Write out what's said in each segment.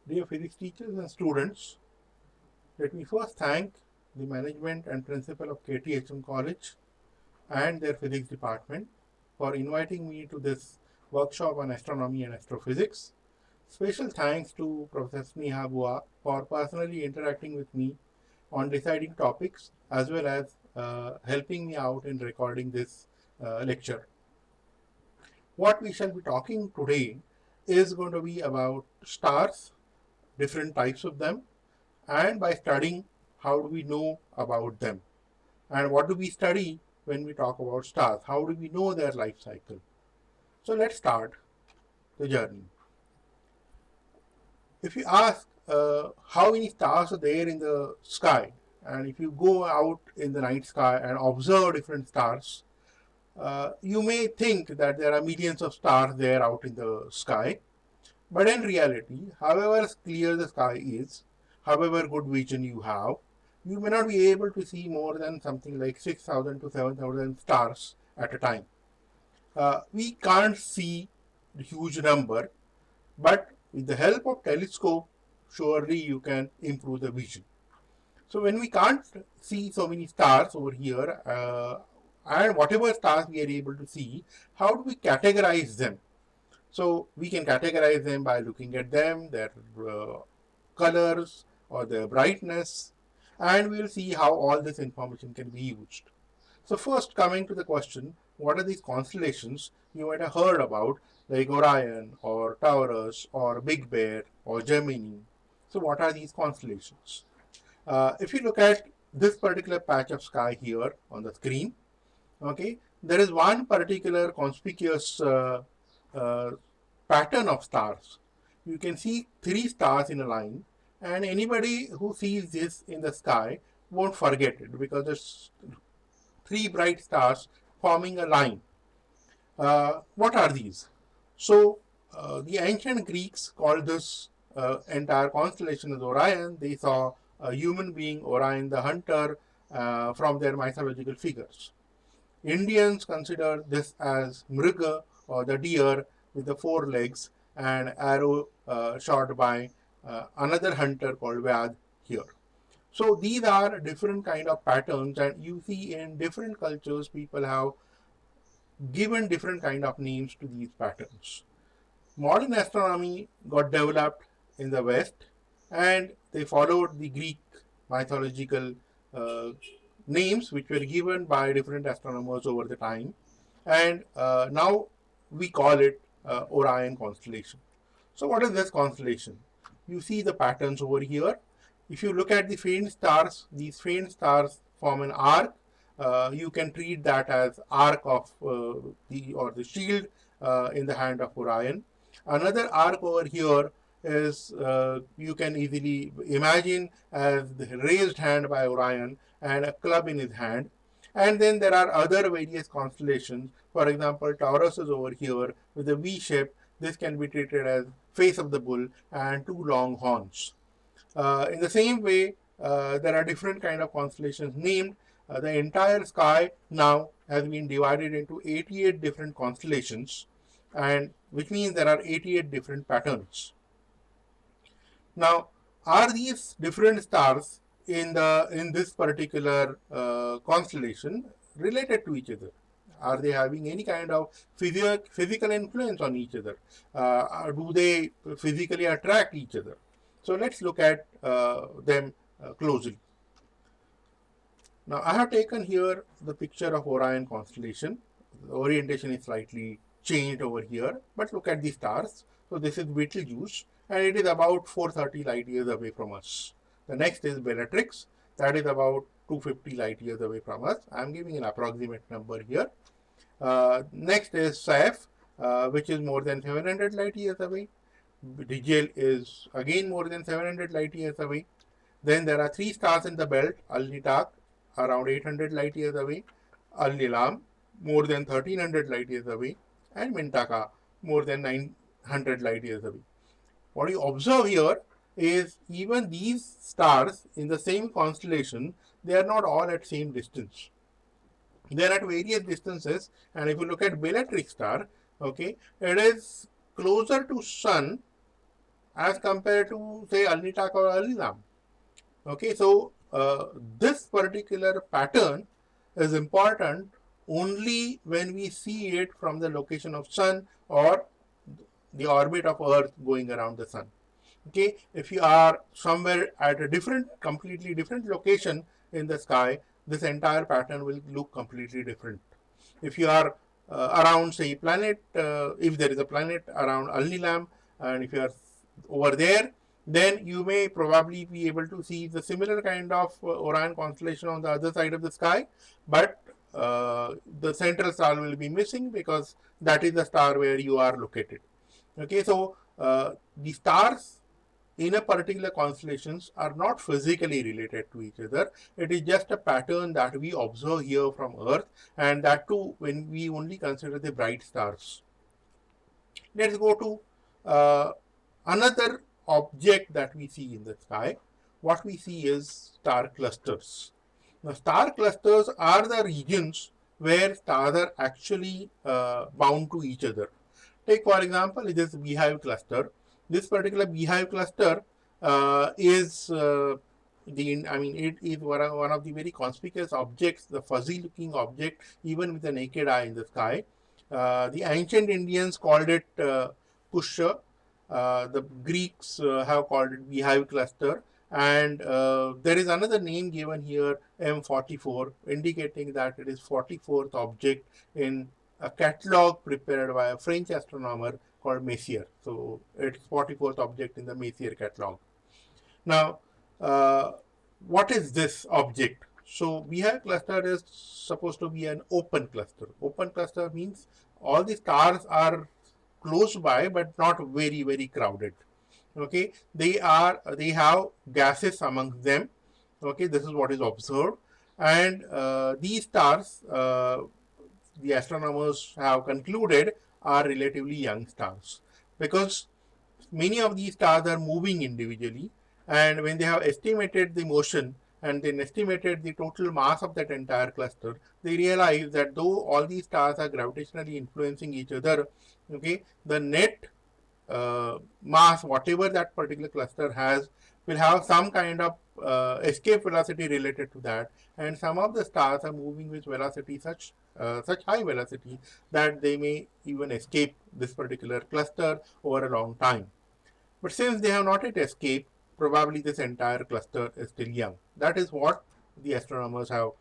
Dear physics teachers and students, let me first thank the management and principal of K.T.H.M College and their physics department for inviting me to this workshop on astronomy and astrophysics. Special thanks to Professor Sneha Bua for personally interacting with me on deciding topics as well as helping me out in recording this lecture. What we shall be talking today is going to be about stars, different types of them, and by studying, how do we know about them? And what do we study when we talk about stars? How do we know their life cycle? So let's start the journey. If you ask how many stars are there in the sky, and if you go out in the night sky and observe different stars, you may think that there are millions of stars there out in the sky. But in reality, however clear the sky is, however good vision you have, you may not be able to see more than something like 6,000 to 7,000 stars at a time. We can't see the huge number, but with the help of telescope, surely you can improve the vision. So when we can't see so many stars over here, and whatever stars we are able to see, how do we categorize them? So we can categorize them by looking at them, their colors or their brightness, and we will see how all this information can be used. So first, coming to the question, what are these constellations you might have heard about, like Orion or Taurus or Big Bear or Gemini? So what are these constellations? If you look at this particular patch of sky here on the screen, okay, there is one particular conspicuous pattern of stars. You can see 3 stars in a line, and anybody who sees this in the sky won't forget it because there's 3 bright stars forming a line. What are these? So the ancient Greeks called this entire constellation as Orion. They saw a human being, Orion the hunter, from their mythological figures. Indians consider this as Mriga, or the deer with the 4 legs, and arrow shot by another hunter called Vyad here. So these are different kind of patterns, and you see in different cultures people have given different kind of names to these patterns. Modern astronomy got developed in the West, and they followed the Greek mythological names which were given by different astronomers over the time, and now we call it Orion constellation. So what is this constellation? You see the patterns over here. If you look at the faint stars, these faint stars form an arc. You can treat that as arc of the shield in the hand of Orion. Another arc over here is you can easily imagine as the raised hand by Orion and a club in his hand. And then there are other various constellations. For example, Taurus is over here with a V shape. This can be treated as face of the bull and 2 long horns. In the same way, there are different kind of constellations named. The entire sky now has been divided into 88 different constellations, and which means there are 88 different patterns. Now, are these different stars in this particular constellation related to each other? Are they having any kind of physical influence on each other? Do they physically attract each other? So let's look at them closely. Now I have taken here the picture of Orion constellation. The orientation is slightly changed over here, but look at the stars. So this is Betelgeuse, and it is about 430 light years away from us. The next is Bellatrix, that is about 250 light years away from us. I am giving an approximate number here. Next is Ceph, which is more than 700 light years away. Rigel is again more than 700 light years away. Then there are 3 stars in the belt, Al-Nitak, around 800 light years away, Al-Nilam, more than 1300 light years away, and Mintaka, more than 900 light years away. What you observe here is even these stars in the same constellation, they are not all at same distance. They are at various distances, and if you look at Bellatrix star, okay, it is closer to Sun as compared to say Alnitak or Alnilam. Okay, so this particular pattern is important only when we see it from the location of sun or the orbit of Earth going around the sun. Okay, if you are somewhere at a completely different location in the sky, this entire pattern will look completely different. If you are around, say, planet, if there is a planet around Alnilam, and if you are over there, then you may probably be able to see the similar kind of Orion constellation on the other side of the sky, but the central star will be missing because that is the star where you are located. Okay, so the stars in a particular constellations are not physically related to each other. It is just a pattern that we observe here from Earth, and that too when we only consider the bright stars. Let's go to another object that we see in the sky. What we see is star clusters. Now, star clusters are the regions where stars are actually bound to each other. Take for example this beehive cluster. This particular beehive cluster is it is one of the very conspicuous objects, the fuzzy looking object, even with the naked eye in the sky. The ancient Indians called it Pusha. The Greeks have called it beehive cluster. And there is another name given here, M44, indicating that it is 44th object in a catalogue prepared by a French astronomer called Messier. So it's 44th object in the Messier catalogue. Now, what is this object? So beehive cluster is supposed to be an open cluster. Open cluster means all the stars are close by but not very, very crowded. Okay, they have gases amongst them. Okay, this is what is observed. And these stars, the astronomers have concluded, are relatively young stars, because many of these stars are moving individually, and when they have estimated the motion and then estimated the total mass of that entire cluster, they realize that though all these stars are gravitationally influencing each other, okay, the net mass, whatever that particular cluster has, will have some kind of escape velocity related to that, and some of the stars are moving with velocity such high velocity that they may even escape this particular cluster over a long time. But since they have not yet escaped, probably this entire cluster is still young. That is what the astronomers have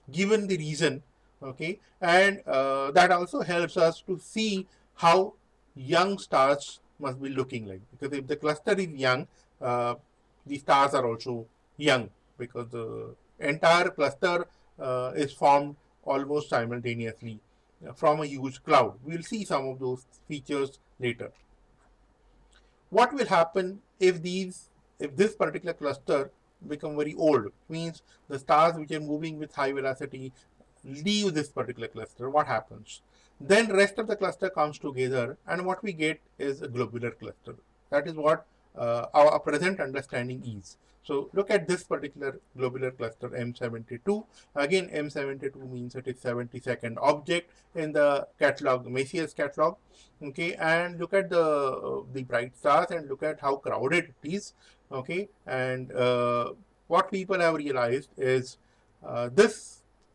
given the reason. Okay, and that also helps us to see how young stars must be looking like, because if the cluster is young, the stars are also young, because the entire cluster is formed almost simultaneously from a huge cloud. We will see some of those features later. What will happen if this particular cluster become very old? Means the stars which are moving with high velocity leave this particular cluster. What happens? Then rest of the cluster comes together, and what we get is a globular cluster. That is what our present understanding is. So look at this particular globular cluster, M72. Again, M72 means it is 72nd object in the catalog, Messier's catalog. Okay, and look at the bright stars and look at how crowded it is. Okay, and what people have realized is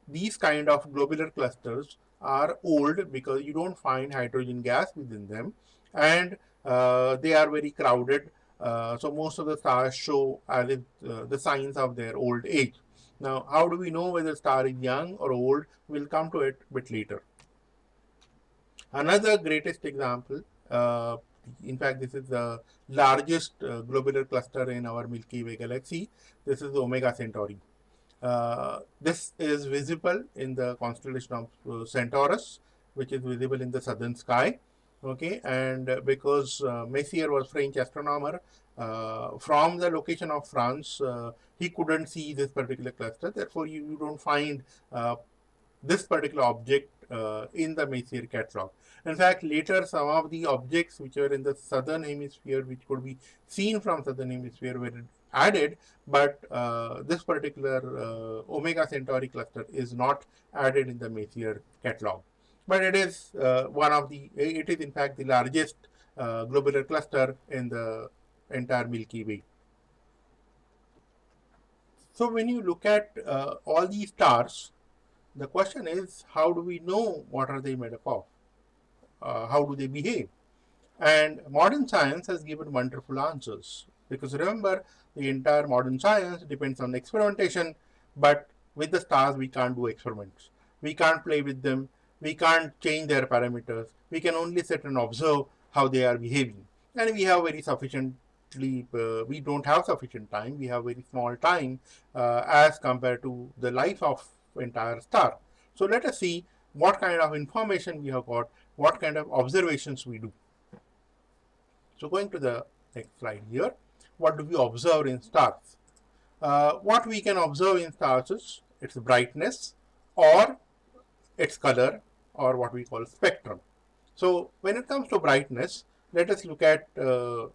these kind of globular clusters are old because you don't find hydrogen gas within them, and they are very crowded. So most of the stars show as if the signs of their old age. Now, how do we know whether a star is young or old? We'll come to it a bit later. Another greatest example, in fact, this is the largest globular cluster in our Milky Way galaxy. This is the Omega Centauri. This is visible in the constellation of Centaurus, which is visible in the southern sky. Okay, and because Messier was French astronomer, from the location of France, he couldn't see this particular cluster. Therefore, you don't find this particular object in the Messier catalog. In fact, later some of the objects which are in the southern hemisphere, which could be seen from southern hemisphere, were added, but this particular Omega Centauri cluster is not added in the Messier catalog. But it is it is in fact the largest globular cluster in the entire Milky Way. So when you look at all these stars, the question is, how do we know what are they made up of? How do they behave? And modern science has given wonderful answers. Because remember, the entire modern science depends on experimentation, but with the stars, we can't do experiments. We can't play with them. We can't change their parameters. We can only sit and observe how they are behaving. And we have very sufficiently, we don't have sufficient time. We have very small time as compared to the life of entire star. So let us see what kind of information we have got, what kind of observations we do. So going to the next slide here, what do we observe in stars? What we can observe in stars is its brightness or its color or what we call spectrum. So when it comes to brightness, let us look at the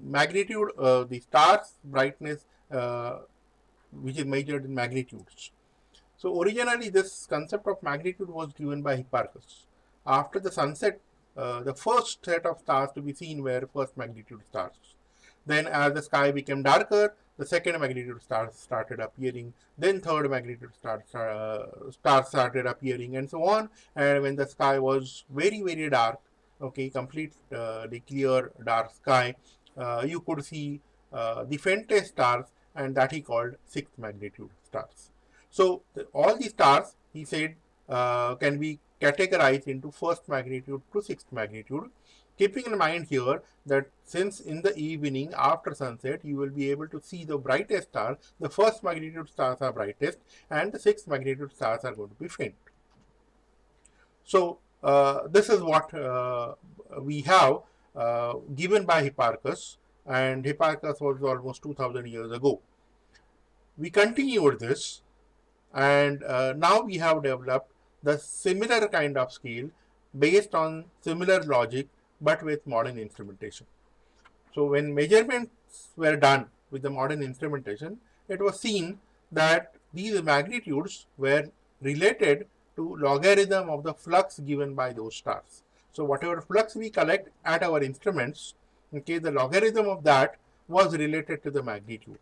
magnitude, the star's brightness, which is measured in magnitudes. So originally this concept of magnitude was given by Hipparchus. After the sunset, the first set of stars to be seen were first magnitude stars. Then as the sky became darker, the second magnitude stars started appearing. Then third magnitude stars started appearing, and so on. And when the sky was very, very dark, okay, completely clear dark sky, you could see the faintest stars, and that he called sixth magnitude stars. So all the stars, he said, can be categorized into first magnitude to sixth magnitude, keeping in mind here that since in the evening after sunset you will be able to see the brightest stars, the first magnitude stars are brightest and the sixth magnitude stars are going to be faint. So this is what we have given by Hipparchus, and Hipparchus was almost 2000 years ago. We continued this, and now we have developed the similar kind of scale based on similar logic but with modern instrumentation. So when measurements were done with the modern instrumentation, it was seen that these magnitudes were related to logarithm of the flux given by those stars. So whatever flux we collect at our instruments, okay, the logarithm of that was related to the magnitude.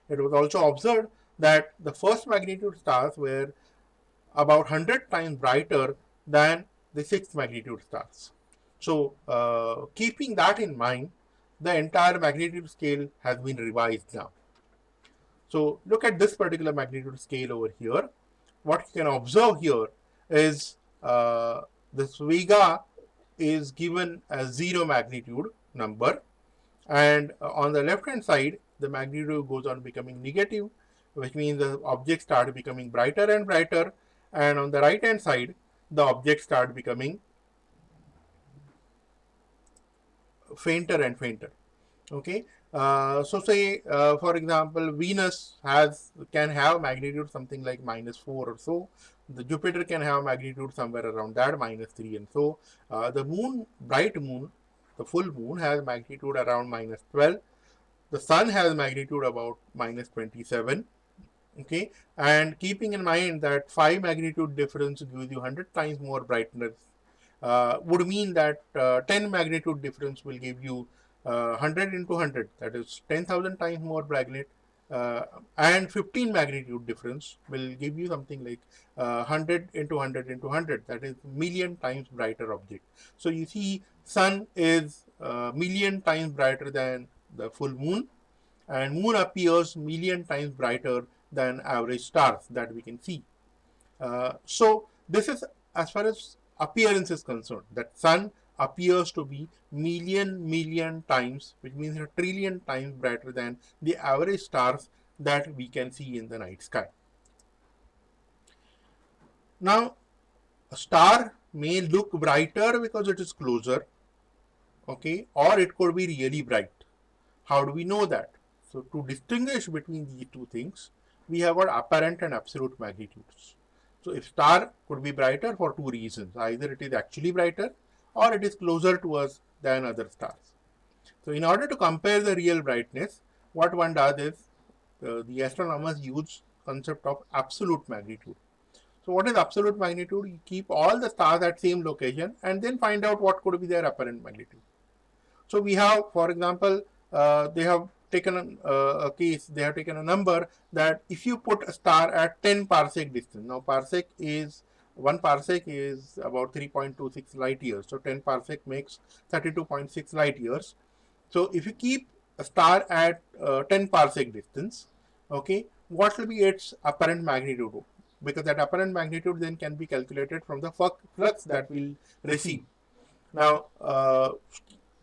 It was also observed that the first magnitude stars were about 100 times brighter than the sixth magnitude stars. So keeping that in mind, the entire magnitude scale has been revised now. So look at this particular magnitude scale over here. What you can observe here is this vega is given as 0 magnitude number, and on the left hand side the magnitude goes on becoming negative, which means the objects start becoming brighter and brighter, and on the right hand side the objects start becoming fainter and fainter. Okay, so say for example Venus can have magnitude something like -4 or so. The Jupiter can have magnitude somewhere around that -3, and so the moon, bright moon, the full moon has magnitude around -12. The sun has magnitude about -27. Okay, and keeping in mind that 5 magnitude difference gives you 100 times more brightness, would mean that 10 magnitude difference will give you 100 into 100, that is 10,000 times more brightness, and 15 magnitude difference will give you something like 100 into 100 into 100, that is million times brighter object. So you see sun is million times brighter than the full moon, and moon appears million times brighter than average stars that we can see. So this is as far as appearance is concerned, that sun appears to be million times, which means a trillion times brighter than the average stars that we can see in the night sky. Now a star may look brighter because it is closer, okay, or it could be really bright. How do we know that? So to distinguish between these two things, we have got apparent and absolute magnitudes. So if star could be brighter for two reasons, either it is actually brighter or it is closer to us than other stars. So in order to compare the real brightness, what one does is the astronomers use concept of absolute magnitude. So what is absolute magnitude? You keep all the stars at same location and then find out what could be their apparent magnitude. So we have, for example, they have taken a case, they have taken a number that if you put a star at 10 parsec distance, now parsec is, 1 parsec is about 3.26 light years. So 10 parsec makes 32.6 light years. So if you keep a star at 10 parsec distance, okay, what will be its apparent magnitude? Because that apparent magnitude then can be calculated from the flux that we'll receive. Now,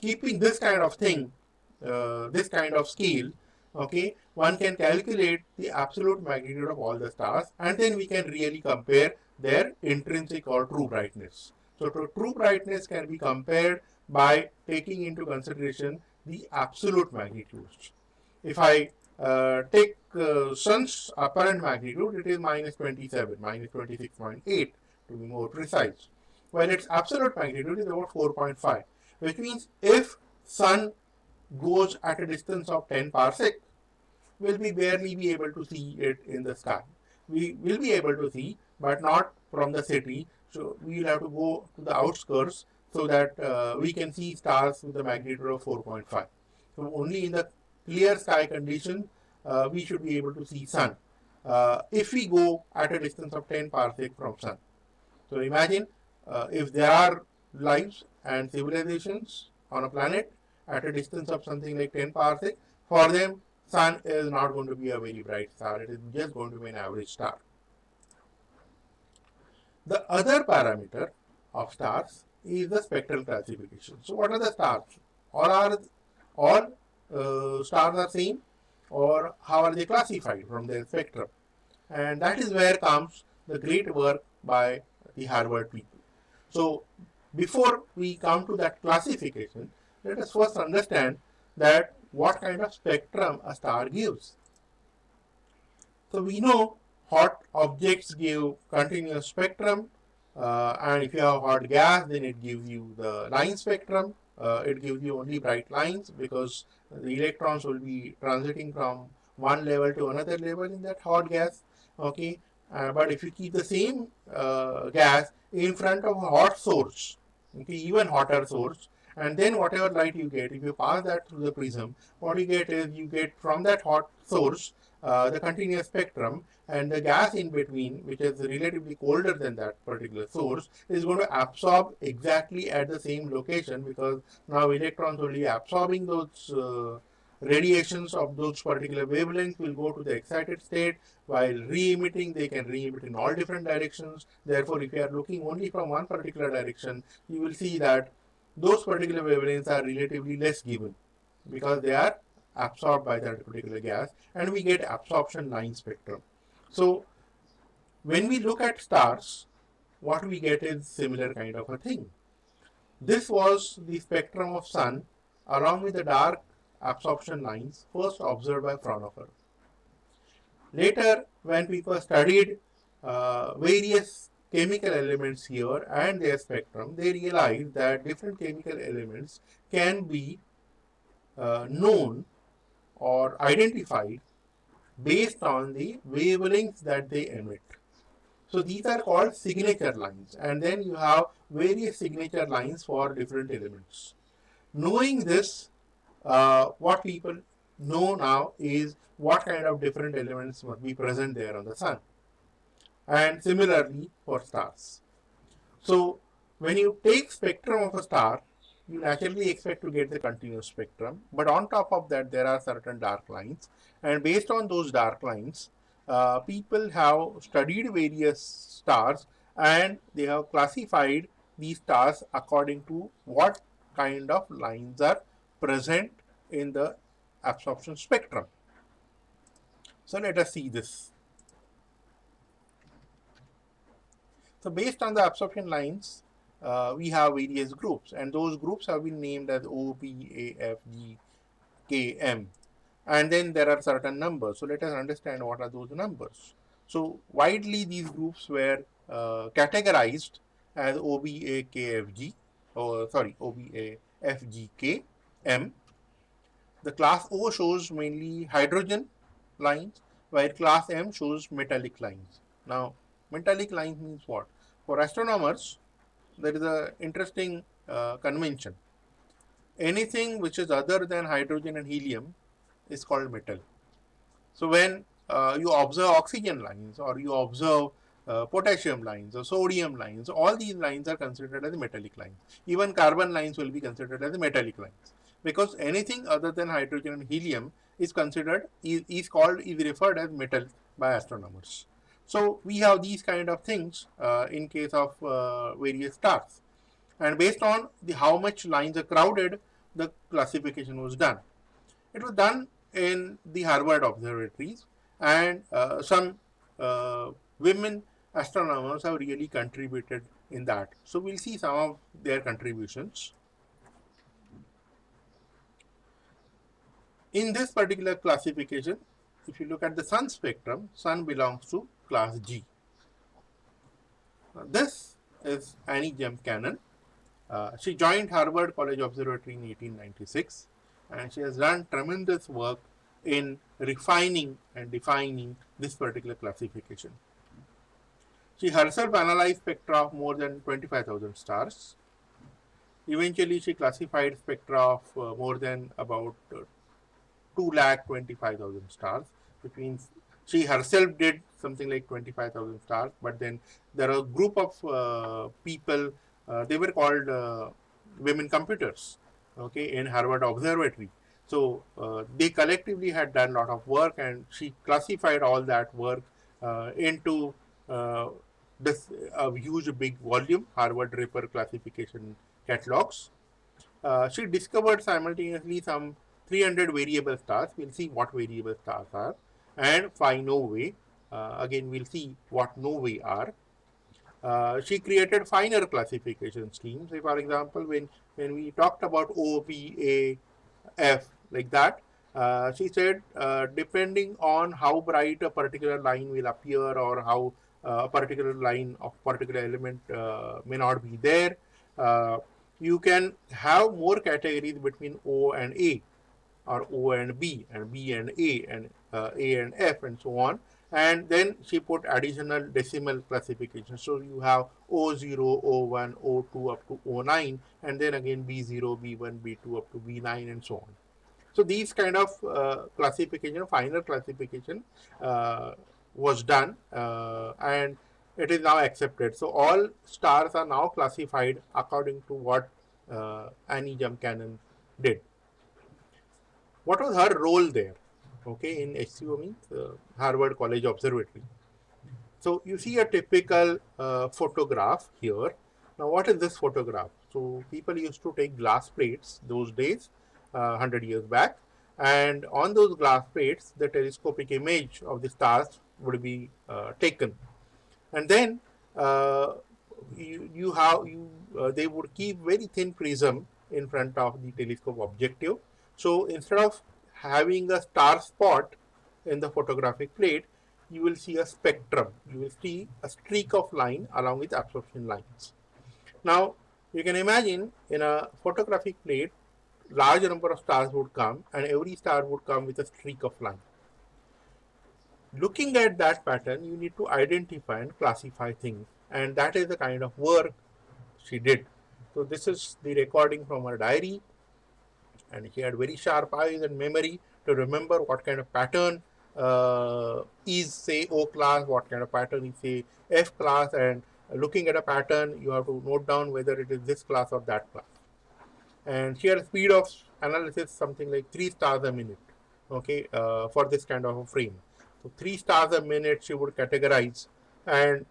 keeping this kind of thing, this kind of scale, okay, one can calculate the absolute magnitude of all the stars, and then we can really compare their intrinsic or true brightness. So, true brightness can be compared by taking into consideration the absolute magnitudes. If I take sun's apparent magnitude, it is minus 27, minus 26.8 to be more precise, while its absolute magnitude is about 4.5, which means if sun goes at a distance of 10 parsec, will we barely be able to see it in the sky. We will be able to see, but not from the city. So we will have to go to the outskirts so that we can see stars with a magnitude of 4.5. So only in the clear sky condition we should be able to see sun. If we go at a distance of 10 parsec from sun. So imagine if there are lives and civilizations on a planet at a distance of something like 10 parsec, for them sun is not going to be a very bright star, it is just going to be an average star. The other parameter of stars is the spectral classification. So what are the stars? All stars are same, or how are they classified from their spectrum? And that is where comes the great work by the Harvard people. So before we come to that classification, let us first understand that what kind of spectrum a star gives. So we know hot objects give continuous spectrum, and if you have hot gas, then it gives you the line spectrum. It gives you only bright lines because the electrons will be transiting from one level to another level in that hot gas. Okay, but if you keep the same gas in front of a hot source, okay, even hotter source, and then whatever light you get, if you pass that through the prism, what you get is you get from that hot source the continuous spectrum, and the gas in between, which is relatively colder than that particular source, is going to absorb exactly at the same location, because now electrons will be absorbing those radiations of those particular wavelengths, will go to the excited state, while re-emitting, they can re-emit in all different directions. Therefore, if you are looking only from one particular direction, you will see that those particular wavelengths are relatively less given because they are absorbed by that particular gas, and we get absorption line spectrum. So when we look at stars, what we get is similar kind of a thing. This was the spectrum of sun along with the dark absorption lines first observed by Fraunhofer. Later, when people studied various chemical elements here and their spectrum, they realized that different chemical elements can be known or identified based on the wavelengths that they emit. So these are called signature lines, and then you have various signature lines for different elements. Knowing this, what people know now is what kind of different elements must be present there on the sun. And similarly for stars. So when you take spectrum of a star, you naturally expect to get the continuous spectrum, but on top of that there are certain dark lines, and based on those dark lines, people have studied various stars and they have classified these stars according to what kind of lines are present in the absorption spectrum. So let us see this. So based on the absorption lines, we have various groups, and those groups have been named as O, P, A, F, G, K, M. And then there are certain numbers. So let us understand what are those numbers. So widely these groups were categorized as O, B, A, K, F, G, or sorry, O, B, A, F, G, K, M. The class O shows mainly hydrogen lines, while class M shows metallic lines. Now, Metallic lines means what? For astronomers, there is a interesting convention. Anything which is other than hydrogen and helium is called metal. So when you observe oxygen lines, or you observe potassium lines or sodium lines, all these lines are considered as metallic lines. Even carbon lines will be considered as metallic lines, because anything other than hydrogen and helium is considered, is referred as metal by astronomers. So we have these kind of things in case of various stars, and based on the how much lines are crowded, the classification was done. It was done in the Harvard observatories, and some women astronomers have really contributed in that. So we'll see some of their contributions. In this particular classification, if you look at the sun spectrum, sun belongs to class G. This is Annie Jem Cannon. She joined Harvard College Observatory in 1896, and she has done tremendous work in refining and defining this particular classification. She herself analyzed spectra of more than 25,000 stars. Eventually, she classified spectra of more than about 2,25,000 stars, which means she herself did something like 25,000 stars, but then there are a group of people, they were called women computers, okay, in Harvard Observatory. So they collectively had done a lot of work, and she classified all that work into uh, this huge big volume, Harvard Draper classification catalogs. She discovered simultaneously some 300 variable stars. We'll see what variable stars are, and 5 novae. Again, we'll see what novae are. She created finer classification schemes. Say, for example, when we talked about O, P, A, F, like that, she said depending on how bright a particular line will appear, or how a particular line of particular element may not be there, uh, you can have more categories between O and A, or O and B and A and F, and so on. And then she put additional decimal classification. So you have O0, O1, O2 up to O9, and then again B0, B1, B2 up to B9, and so on. So these kind of classification, final classification was done, and it is now accepted. So all stars are now classified according to what Annie Jem Cannon did. What was her role there? Okay, in HCO means Harvard College Observatory. So you see a typical photograph here. Now, what is this photograph? So people used to take glass plates those days, 100 years back, and on those glass plates, the telescopic image of the stars would be taken, and then they would keep very thin prism in front of the telescope objective. So instead of having a star spot in the photographic plate, you will see a spectrum. You will see a streak of line along with absorption lines. Now you can imagine in a photographic plate, large number of stars would come, and every star would come with a streak of line. Looking at that pattern, you need to identify and classify things, and that is the kind of work she did. So this is the recording from her diary, and she had very sharp eyes and memory to remember what kind of pattern is, say, O class, what kind of pattern is, say, F class, and looking at a pattern, you have to note down whether it is this class or that class. And she had a speed of analysis something like 3 stars a minute, okay, for this kind of a frame. So 3 stars a minute she would categorize and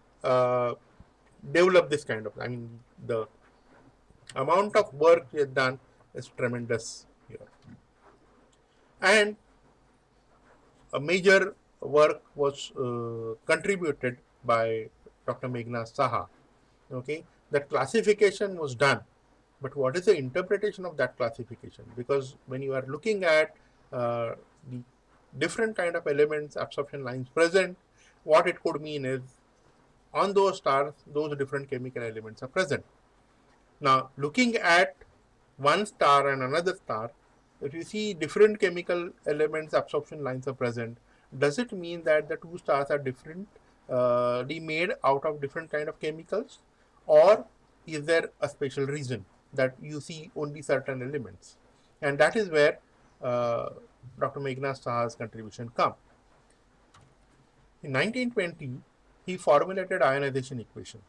develop this kind of, I mean, the amount of work she has done is tremendous here. And a major work was contributed by Dr. Meghna Saha. Okay, that classification was done, but what is the interpretation of that classification? Because when you are looking at the different kind of elements, absorption lines present, what it could mean is on those stars, those different chemical elements are present. Now, looking at one star and another star, if you see different chemical elements, absorption lines are present, does it mean that the two stars are different made out of different kind of chemicals, or is there a special reason that you see only certain elements? And that is where Dr. Meghnad Saha's contribution come. In 1920, he formulated ionization equation,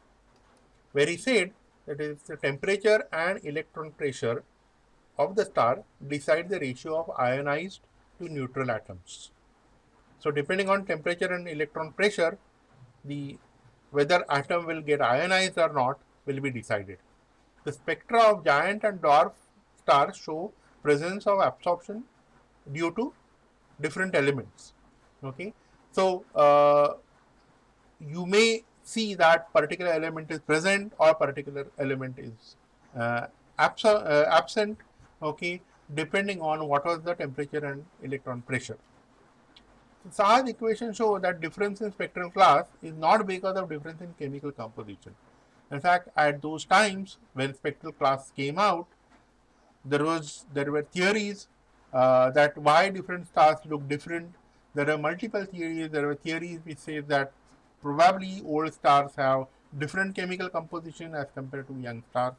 where he said that is the temperature and electron pressure of the star decide the ratio of ionized to neutral atoms. So depending on temperature and electron pressure, the whether atom will get ionized or not will be decided. The spectra of giant and dwarf stars show presence of absorption due to different elements. Okay, so you may see that particular element is present or particular element is absent. Okay, depending on what was the temperature and electron pressure. Saha's equations show that difference in spectral class is not because of difference in chemical composition. In fact, at those times when spectral class came out, there were theories that why different stars look different. There are multiple theories. There were theories which say that probably old stars have different chemical composition as compared to young stars.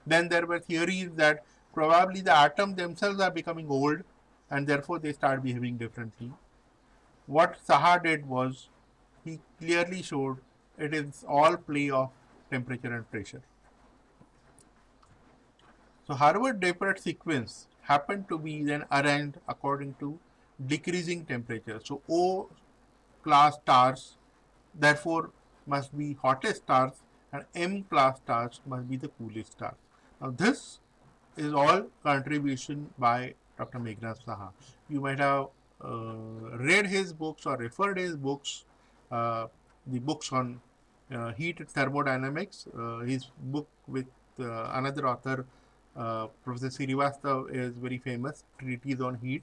Then there were theories that probably the atoms themselves are becoming old and therefore they start behaving differently. What Saha did was he clearly showed it is all play of temperature and pressure. So Harvard-Depard sequence happened to be then arranged according to decreasing temperature. So O class stars therefore must be hottest stars and M class stars must be the coolest stars. Now this is all contribution by Dr. Meghnad Saha. You might have read his books or referred his books, the books on heat thermodynamics. His book with another author, Professor Srivastav, is very famous, Treatise on Heat.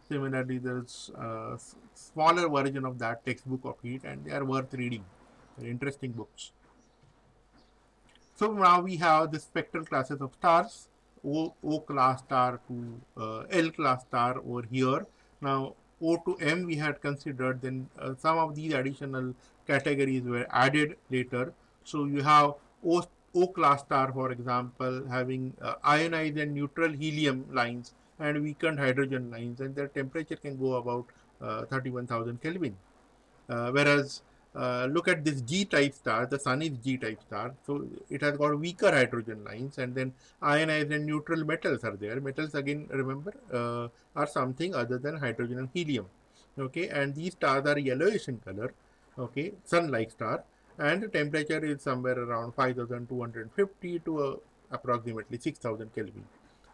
Similarly, there's a smaller version of that, Textbook of Heat, and they are worth reading. They're interesting books. So now we have the spectral classes of stars, O class star to L class star over here. Now O to M we had considered, then some of these additional categories were added later. So you have O class star, for example, having ionized and neutral helium lines and weakened hydrogen lines, and their temperature can go about 31,000 Kelvin. Whereas look at this G-type star, the Sun is G-type star, so it has got weaker hydrogen lines, and then ionized and neutral metals are there. Metals, again, remember, are something other than hydrogen and helium. Okay, and these stars are yellowish in color. Okay, Sun-like star, and the temperature is somewhere around 5,250 to approximately 6,000 Kelvin.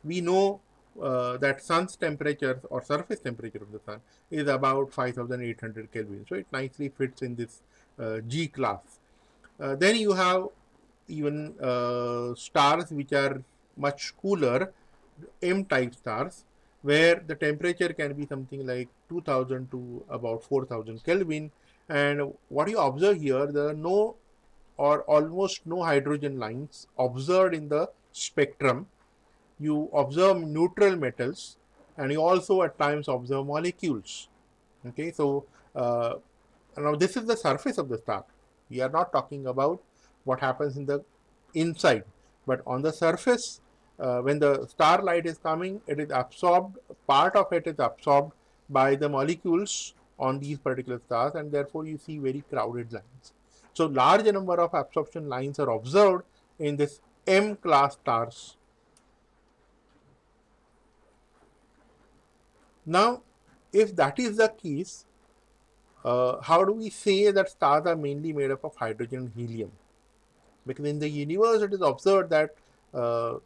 We know that sun's temperature or surface temperature of the sun is about 5,800 Kelvin. So it nicely fits in this G class. Then you have even stars which are much cooler, M-type stars, where the temperature can be something like 2,000 to about 4,000 Kelvin. And what you observe here, there are no or almost no hydrogen lines observed in the spectrum. You observe neutral metals, and you also at times observe molecules. Okay, so now this is the surface of the star. We are not talking about what happens in the inside, but on the surface, when the starlight is coming, it is absorbed, part of it is absorbed by the molecules on these particular stars, and therefore you see very crowded lines. So large number of absorption lines are observed in this M class stars. Now, if that is the case, how do we say that stars are mainly made up of hydrogen and helium? Because in the universe, it is observed that, if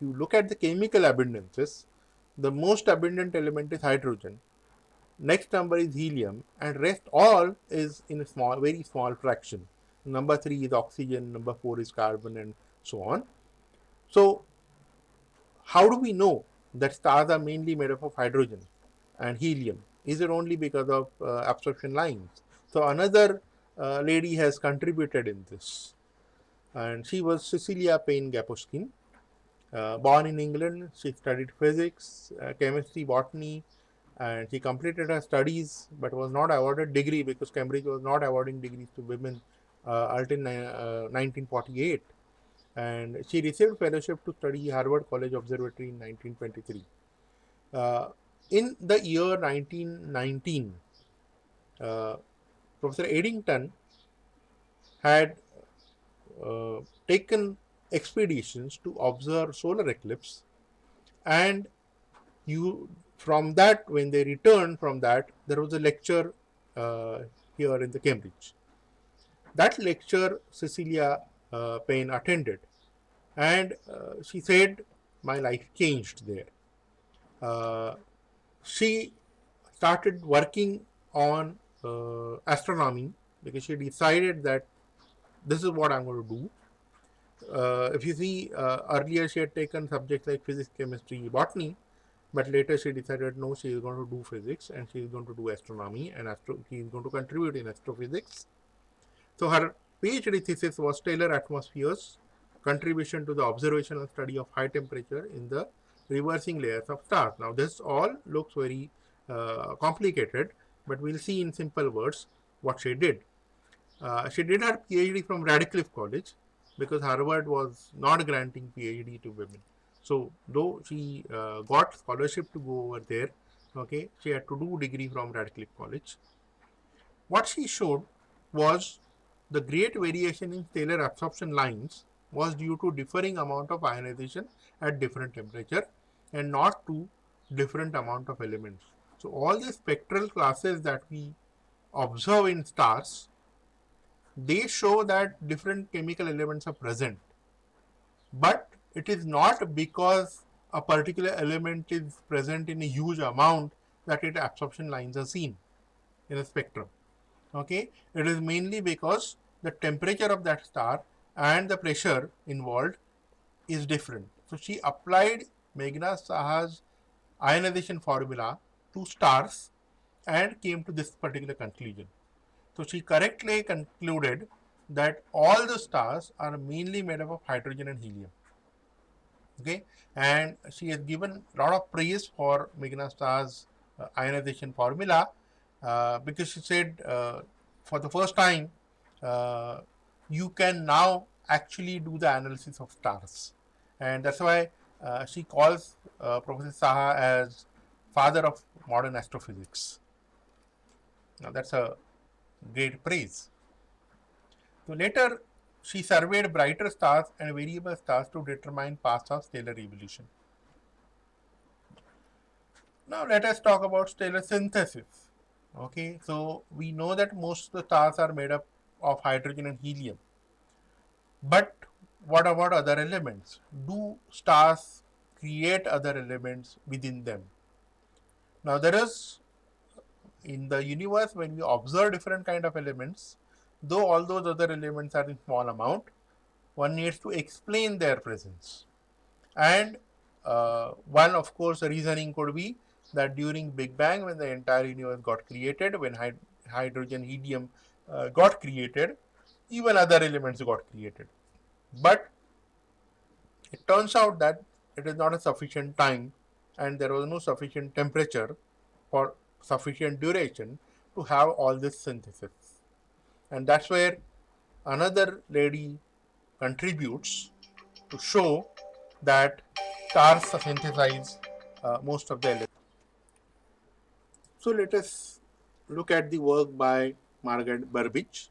you look at the chemical abundances, the most abundant element is hydrogen. Next number is helium, and rest all is in a small, very small fraction. Number 3 is oxygen, number 4 is carbon, and so on. So, how do we know that stars are mainly made up of hydrogen and helium? Is it only because of absorption lines? So another lady has contributed in this, and she was Cecilia Payne-Gaposchkin. Born in England, she studied physics, chemistry, botany, and she completed her studies but was not awarded degree because Cambridge was not awarding degrees to women until 1948, and she received fellowship to study Harvard College Observatory in 1923. In the year 1919, Professor Eddington had uh, taken expeditions to observe solar eclipse, and you from that, when they returned from that, there was a lecture uh, here in the Cambridge. That lecture Cecilia Payne attended, and she said, my life changed there. uh, she started working on astronomy because she decided that this is what I'm going to do. If you see, earlier she had taken subjects like physics, chemistry, botany, but later she decided no, she is going to do physics and she is going to do astronomy, and she is going to contribute in astrophysics. So her PhD thesis was stellar atmospheres, contribution to the observational study of high temperature in the reversing layers of stars. Now this all looks very complicated, but we'll see in simple words what she did. She did her PhD from Radcliffe College because Harvard was not granting PhD to women. So though she got scholarship to go over there, okay, she had to do degree from Radcliffe College. What she showed was the great variation in stellar absorption lines was due to differing amount of ionization at different temperature and not to different amount of elements. So all the spectral classes that we observe in stars, they show that different chemical elements are present, but it is not because a particular element is present in a huge amount that its absorption lines are seen in a spectrum. Okay, it is mainly because the temperature of that star and the pressure involved is different. So she applied Meghna Saha's ionization formula to stars and came to this particular conclusion. So she correctly concluded that all the stars are mainly made up of hydrogen and helium. Okay, and she has given a lot of praise for Meghna Star's ionization formula because she said for the first time uh, you can now actually do the analysis of stars, and that's why she calls Professor Saha as father of modern astrophysics. Now that's a great praise. So later she surveyed brighter stars and variable stars to determine paths of stellar evolution. Now let us talk about stellar synthesis. Okay, so we know that most of the stars are made up of hydrogen and helium. But what about other elements? Do stars create other elements within them? Now there is, in the universe, when we observe different kind of elements, though all those other elements are in small amount, one needs to explain their presence. And one, of course, reasoning could be that during Big Bang, when the entire universe got created, when hydrogen, helium got created, even other elements got created. But it turns out that it is not a sufficient time, and there was no sufficient temperature for sufficient duration to have all this synthesis. And that's where another lady contributes to show that stars synthesize most of the elements. So let us look at the work by Margaret Burbidge.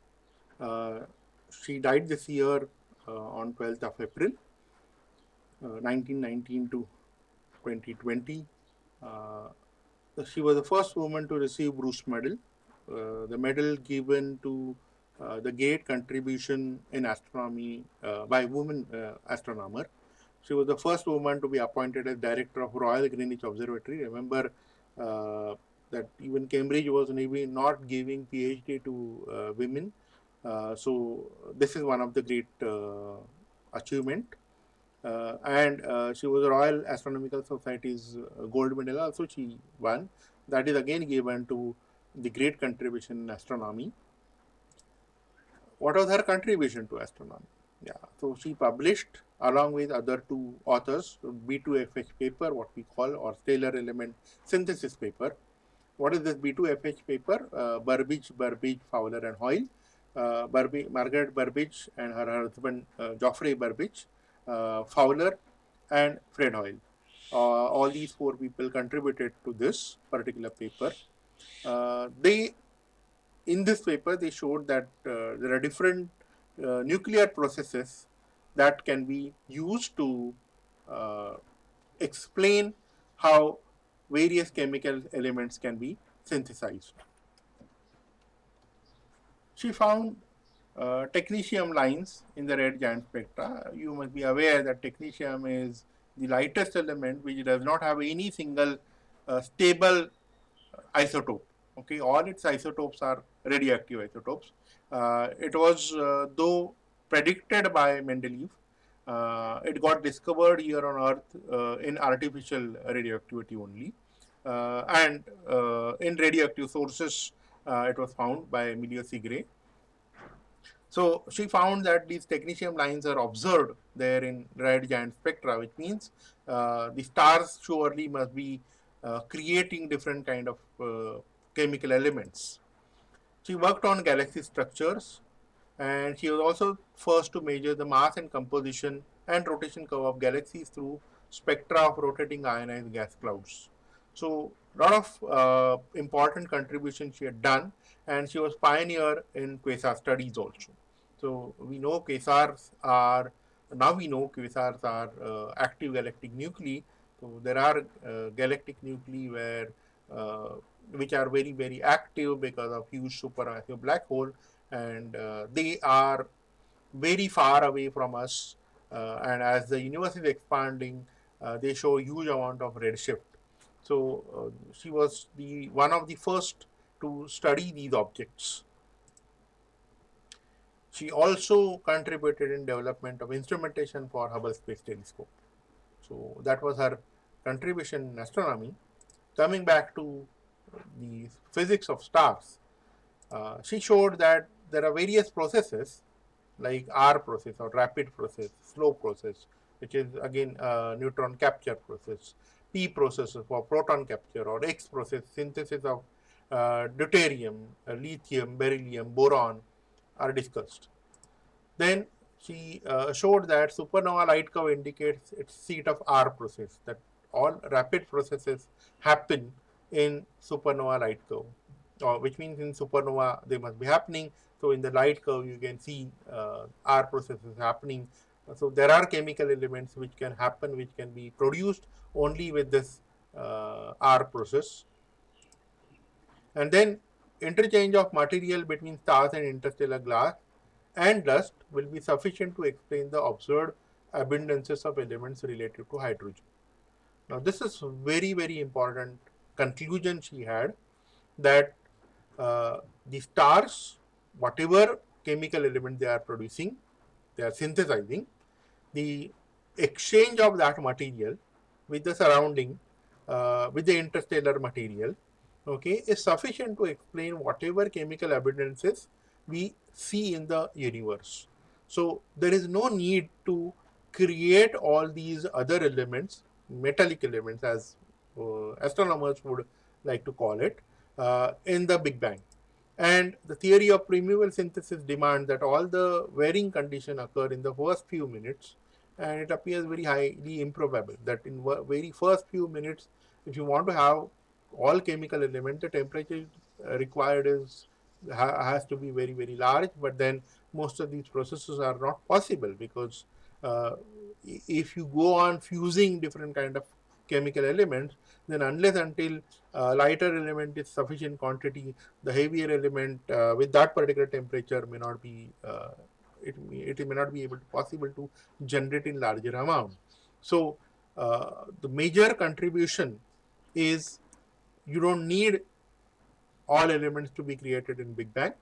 Uh, she died this year on 12th of April, 1919 to 2020. Uh, she was the first woman to receive Bruce Medal, the medal given to the great contribution in astronomy by women astronomer. She was the first woman to be appointed as director of Royal Greenwich Observatory. Remember that even Cambridge was maybe not giving PhD to women. So this is one of the great achievement. And she was Royal Astronomical Society's gold medal also she won. That is again given to the great contribution in astronomy. What was her contribution to astronomy? Yeah, so she published along with other two authors B2FH paper, what we call, or stellar element synthesis paper. What is this B2FH paper? Burbage, Fowler, and Hoyle. Margaret Burbage and her husband Geoffrey Burbage, Fowler, and Fred Hoyle. All these four people contributed to this particular paper. They In this paper they showed that there are different nuclear processes that can be used to uh, explain how various chemical elements can be synthesized. She found technetium lines in the red giant spectra. You must be aware that technetium is the lightest element which does not have any single stable isotope. Okay, all its isotopes are radioactive isotopes. It was, though predicted by Mendeleev, it got discovered here on Earth in artificial radioactivity only. And in radioactive sources, it was found by Emilio Segre. So she found that these technetium lines are observed there in red giant spectra, which means the stars surely must be creating different kind of chemical elements. She worked on galaxy structures, and she was also first to measure the mass and composition and rotation curve of galaxies through spectra of rotating ionized gas clouds. So a lot of important contributions she had done, and she was pioneer in quasar studies also. So we know quasars are active galactic nuclei. So there are galactic nuclei uh, which are very active because of huge supermassive black hole, and they are very far away from us. And as the universe is expanding, they show huge amount of redshift. So she was the one of the first to study these objects. She also contributed in development of instrumentation for Hubble Space Telescope. So that was her contribution in astronomy. Coming back to the physics of stars, she showed that there are various processes like R process or rapid process, slow process, which is again a neutron capture process, P process for proton capture, or X process, synthesis of deuterium, lithium, beryllium, boron are discussed. Then she showed that supernova light curve indicates its seat of R process, that all rapid processes happen in supernova light curve, which means in supernova they must be happening. So in the light curve you can see R processes happening. So there are chemical elements which can happen, which can be produced only with this R process. And then interchange of material between stars and interstellar glass and dust will be sufficient to explain the observed abundances of elements related to hydrogen. Now, this is very important conclusion she had, that the stars, whatever chemical element they are producing, they are synthesizing, the exchange of that material with the surrounding, with the interstellar material, okay, is sufficient to explain whatever chemical abundances we see in the universe. So there is no need to create all these other elements, metallic elements, as astronomers would like to call it, in the Big Bang. And the theory of primeval synthesis demands that all the varying conditions occur in the first few minutes, and it appears very highly improbable that in very first few minutes, if you want to have all chemical elements, the temperature required has to be very large. But then most of these processes are not possible because uh, if you go on fusing different kind of chemical elements, then unless until lighter element is sufficient quantity, the heavier element with that particular temperature may not be it may not be able to possible to generate in larger amount. So the major contribution is you don't need all elements to be created in Big Bang.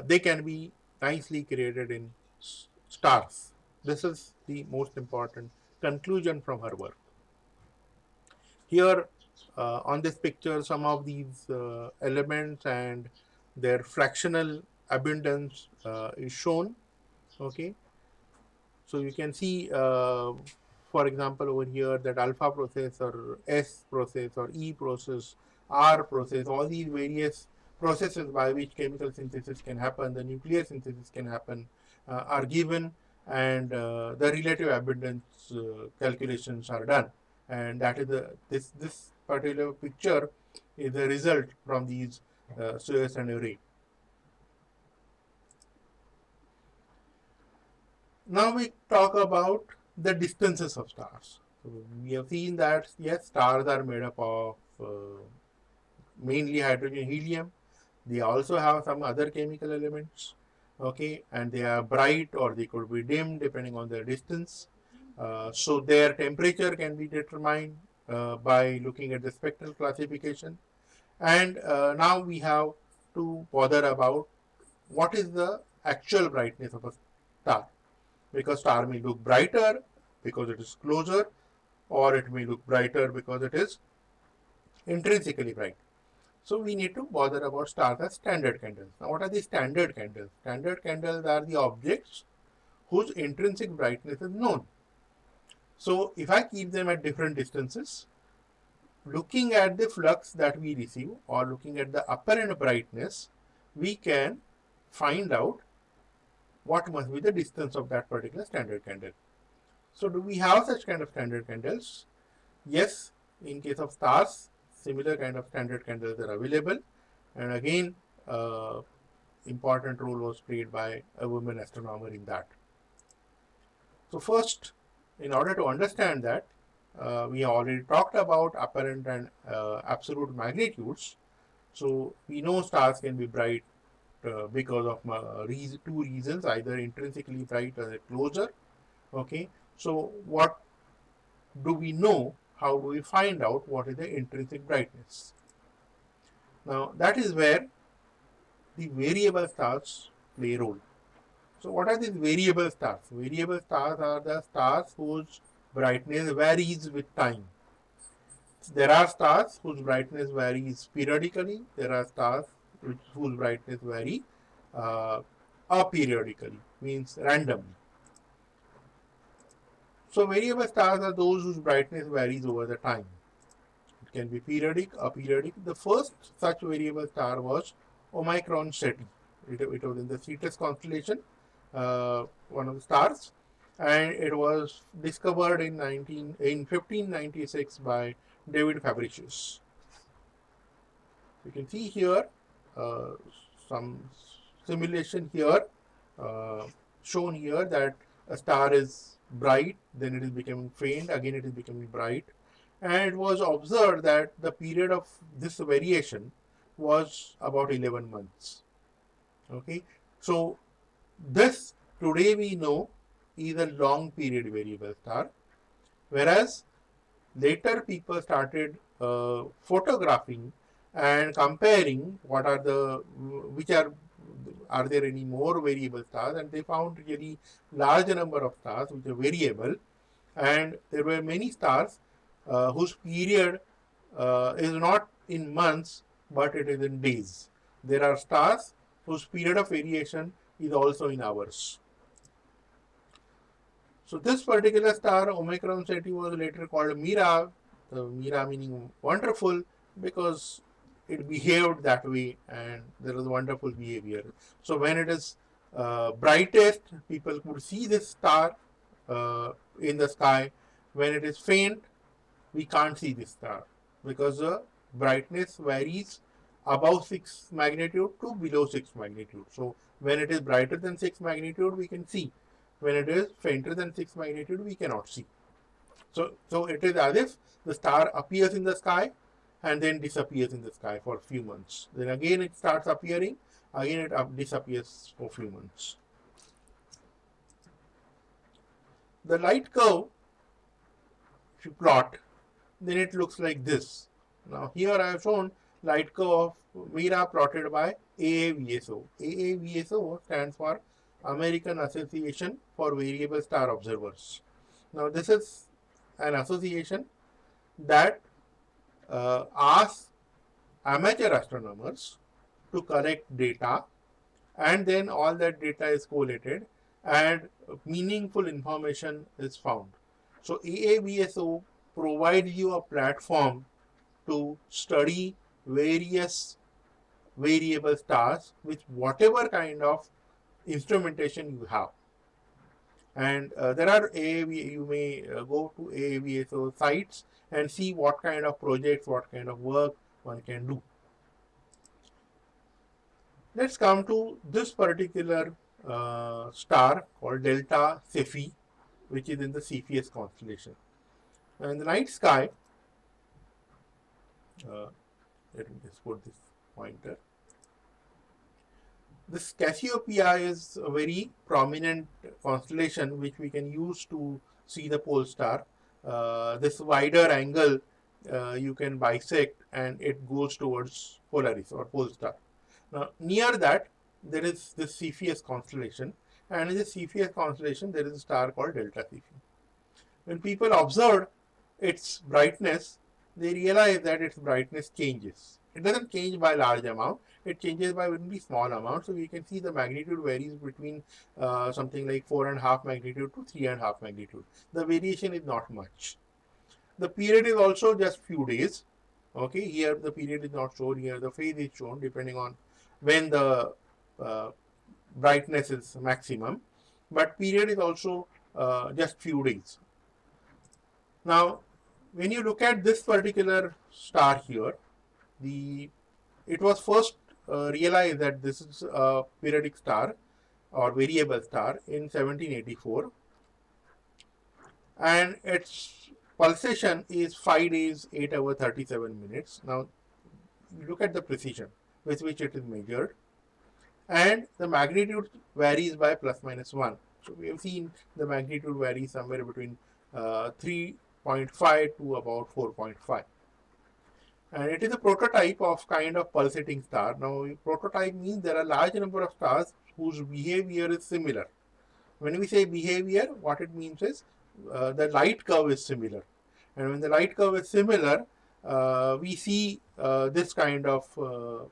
They can be nicely created in stars. This is the most important conclusion from her work. Here on this picture, some of these elements and their fractional abundance is shown. Okay, so you can see, for example, over here that alpha process or S process or E process R process, all these various processes by which chemical synthesis can happen, the nuclear synthesis can happen, are given, and the relative abundance calculations are done. And that is this particular picture is the result from these source and array. Now we talk about the distances of stars. So we have seen that yes, stars are made up of mainly hydrogen, helium. They also have some other chemical elements, okay, and they are bright or they could be dim depending on their distance. So their temperature can be determined by looking at the spectral classification. And now we have to bother about what is the actual brightness of a star, because star may look brighter because it is closer, or it may look brighter because it is intrinsically bright. So we need to bother about stars as standard candles. Now what are the standard candles? Standard candles are the objects whose intrinsic brightness is known. So if I keep them at different distances, looking at the flux that we receive or looking at the apparent brightness, we can find out what must be the distance of that particular standard candle. So do we have such kind of standard candles? Yes, in case of stars, similar kind of standard candles are available. And again, important role was played by a woman astronomer in that. So first, in order to understand that, we already talked about apparent and absolute magnitudes. So we know stars can be bright because of two reasons, either intrinsically bright or closer. Okay, so what do we know? How do we find out what is the intrinsic brightness? Now that is where the variable stars play a role. So what are these variable stars? Variable stars are the stars whose brightness varies with time. There are stars whose brightness varies periodically. There are stars whose brightness vary aperiodically, means randomly. So variable stars are those whose brightness varies over the time. It can be periodic, aperiodic. The first such variable star was Omicron Ceti. It was in the Cetus constellation, one of the stars, and it was discovered in 1596 by David Fabricius. You can see here some simulation here shown here that a star is bright, then it is becoming faint, again it is becoming bright, and it was observed that the period of this variation was about 11 months. Okay, so this today we know is a long period variable star, whereas later people started photographing and comparing what are the, which are there any more variable stars, and they found really large number of stars which are variable, and there were many stars whose period is not in months but it is in days. There are stars whose period of variation is also in hours. So this particular star, Omicron Ceti, was later called Mira, Mira meaning wonderful, because it behaved that way and there was wonderful behavior. So when it is brightest, people could see this star in the sky. When it is faint, we can't see this star because the brightness varies above 6 magnitude to below 6 magnitude. So when it is brighter than 6 magnitude, we can see. When it is fainter than 6 magnitude, we cannot see. So it is as if the star appears in the sky and then disappears in the sky for a few months. Then again it starts appearing, again it disappears for a few months. The light curve, if you plot, then it looks like this. Now here I have shown light curve of Mira plotted by AAVSO. AAVSO stands for American Association for Variable Star Observers. Now this is an association that asks amateur astronomers to collect data, and then all that data is collated and meaningful information is found. So AAVSO provides you a platform to study various variable stars with whatever kind of instrumentation you have. And there are AAV, you may go to AAVSO sites and see what kind of projects, what kind of work one can do. Let's come to this particular star called Delta Cephei, which is in the Cepheus constellation. And in the night sky, let me just put this pointer. This Cassiopeia is a very prominent constellation which we can use to see the pole star. This wider angle you can bisect and it goes towards Polaris or pole star. Now, near that, there is this Cepheus constellation, and in the Cepheus constellation, there is a star called Delta Cephei. When people observed its brightness, they realize that its brightness changes. It doesn't change by large amount, it changes by very small amount. So, we can see the magnitude varies between something like 4.5 magnitude to 3.5 magnitude. The variation is not much. The period is also just few days. Okay, here the period is not shown, here the phase is shown depending on when the brightness is maximum, but period is also just few days. Now, when you look at this particular star here, it was first realized that this is a periodic star or variable star in 1784, and its pulsation is 5 days, 8 hours, 37 minutes. Now, look at the precision with which it is measured, and the magnitude varies by plus minus 1. So, we have seen the magnitude varies somewhere between 3.5 to about 4.5. And it is a prototype of kind of pulsating star. Now, prototype means there are large number of stars whose behavior is similar. When we say behavior, what it means is the light curve is similar. And when the light curve is similar, we see this kind of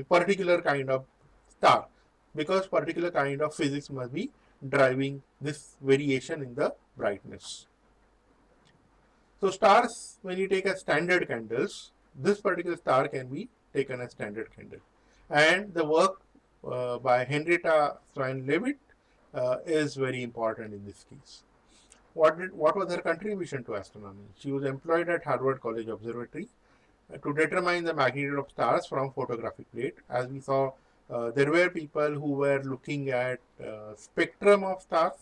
particular kind of star, because particular kind of physics must be driving this variation in the brightness. So stars, when you take as standard candles, this particular star can be taken as standard candle. And the work by Henrietta Swan-Leavitt is very important in this case. What was her contribution to astronomy? She was employed at Harvard College Observatory to determine the magnitude of stars from photographic plate. As we saw, there were people who were looking at spectrum of stars,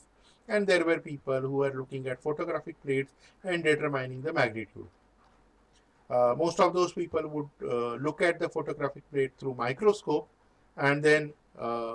and there were people who were looking at photographic plates and determining the magnitude. Most of those people would look at the photographic plate through microscope and then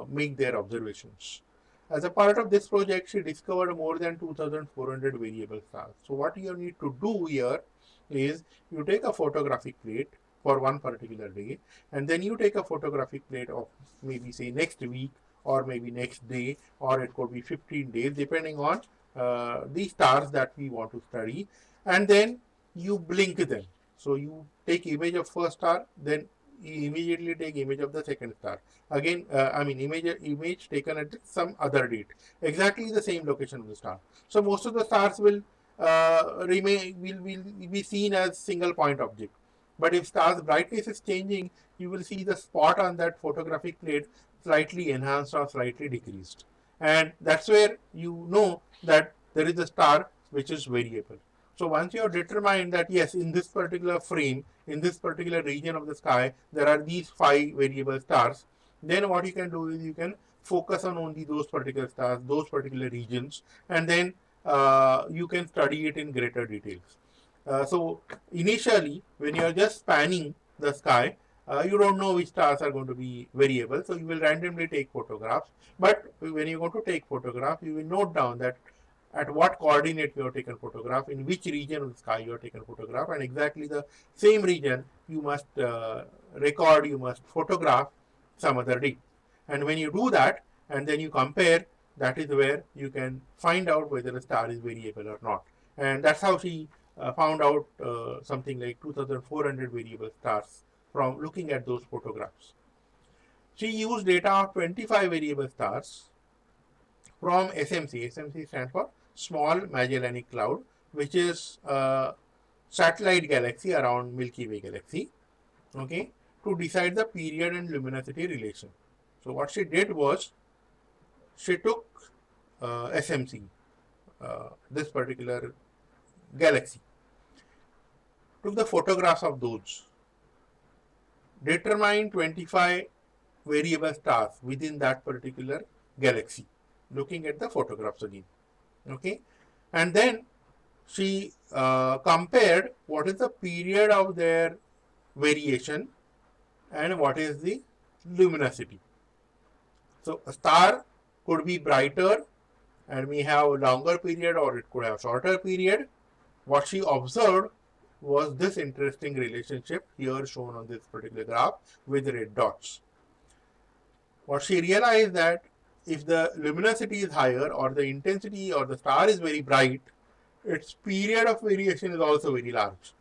make their observations. As a part of this project, she discovered more than 2,400 variable stars. So what you need to do here is you take a photographic plate for one particular day, and then you take a photographic plate of maybe say next week or maybe next day, or it could be 15 days depending on the stars that we want to study, and then you blink them. So you take image of first star, then you immediately take image of the second star. Again, image taken at some other date, exactly the same location of the star. So most of the stars will be seen as single point object. But if star's brightness is changing, you will see the spot on that photographic plate slightly enhanced or slightly decreased. And that's where you know that there is a star which is variable. So once you have determined that yes, in this particular frame, in this particular region of the sky, there are these 5 variable stars, then what you can do is you can focus on only those particular stars, those particular regions, and then you can study it in greater details. So initially, when you are just spanning the sky, you don't know which stars are going to be variable, so you will randomly take photographs. But when you are going to take photograph, you will note down that at what coordinate you have taken photograph, in which region of the sky you have taken photograph, and exactly the same region you must record, you must photograph some other day. And when you do that, and then you compare, that is where you can find out whether a star is variable or not. And that's how she found out something like 2,400 variable stars from looking at those photographs. She used data of 25 variable stars from SMC. SMC stands for Small Magellanic Cloud, which is a satellite galaxy around Milky Way galaxy. okay, to decide the period and luminosity relation. So what she did was, she took SMC, this particular galaxy, took the photographs of those, determined 25 variable stars within that particular galaxy, looking at the photographs again, okay, and then she compared what is the period of their variation and what is the luminosity. So a star could be brighter and may have a longer period, or it could have shorter period. What she observed was this interesting relationship here shown on this particular graph with red dots. What she realized that if the luminosity is higher or the intensity or the star is very bright, its period of variation is also very large.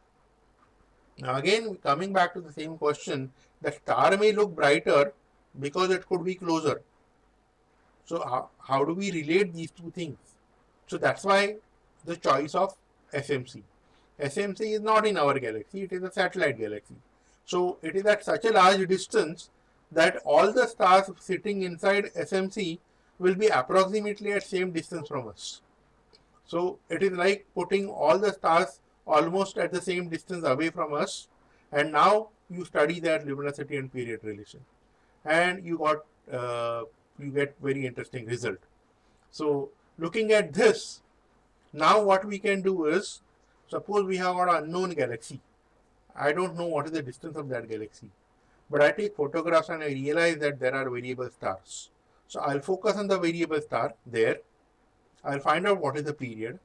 Now again, coming back to the same question, the star may look brighter because it could be closer. So how do we relate these two things? So that's why the choice of SMC. SMC is not in our galaxy, it is a satellite galaxy. So it is at such a large distance that all the stars sitting inside SMC will be approximately at same distance from us. So it is like putting all the stars almost at the same distance away from us, and now you study their luminosity and period relation, and you get very interesting result. So looking at this, now what we can do is, suppose we have got an unknown galaxy. I don't know what is the distance of that galaxy, but I take photographs and I realize that there are variable stars. So I'll focus on the variable star there. I'll find out what is the period.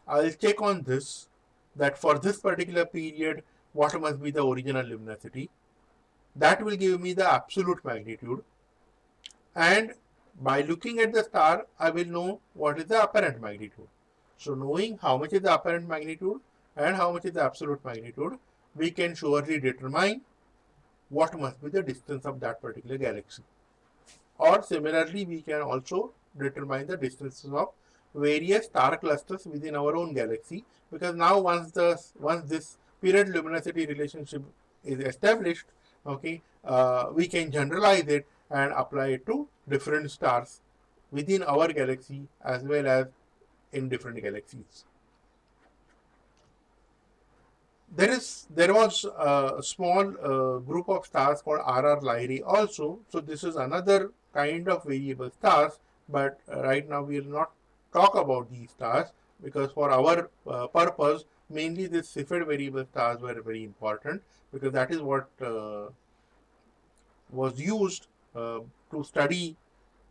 I'll check on this, that for this particular period, what must be the original luminosity. That will give me the absolute magnitude. And by looking at the star, I will know what is the apparent magnitude. So knowing how much is the apparent magnitude and how much is the absolute magnitude, we can surely determine what must be the distance of that particular galaxy. Or similarly, we can also determine the distances of various star clusters within our own galaxy, because now once this period luminosity relationship is established, okay, we can generalize it and apply it to different stars within our galaxy as well as in different galaxies. There was a small group of stars called RR Lyrae also. So this is another kind of variable stars, but right now we will not talk about these stars, because for our purpose, mainly these Cepheid variable stars were very important, because that is what was used to study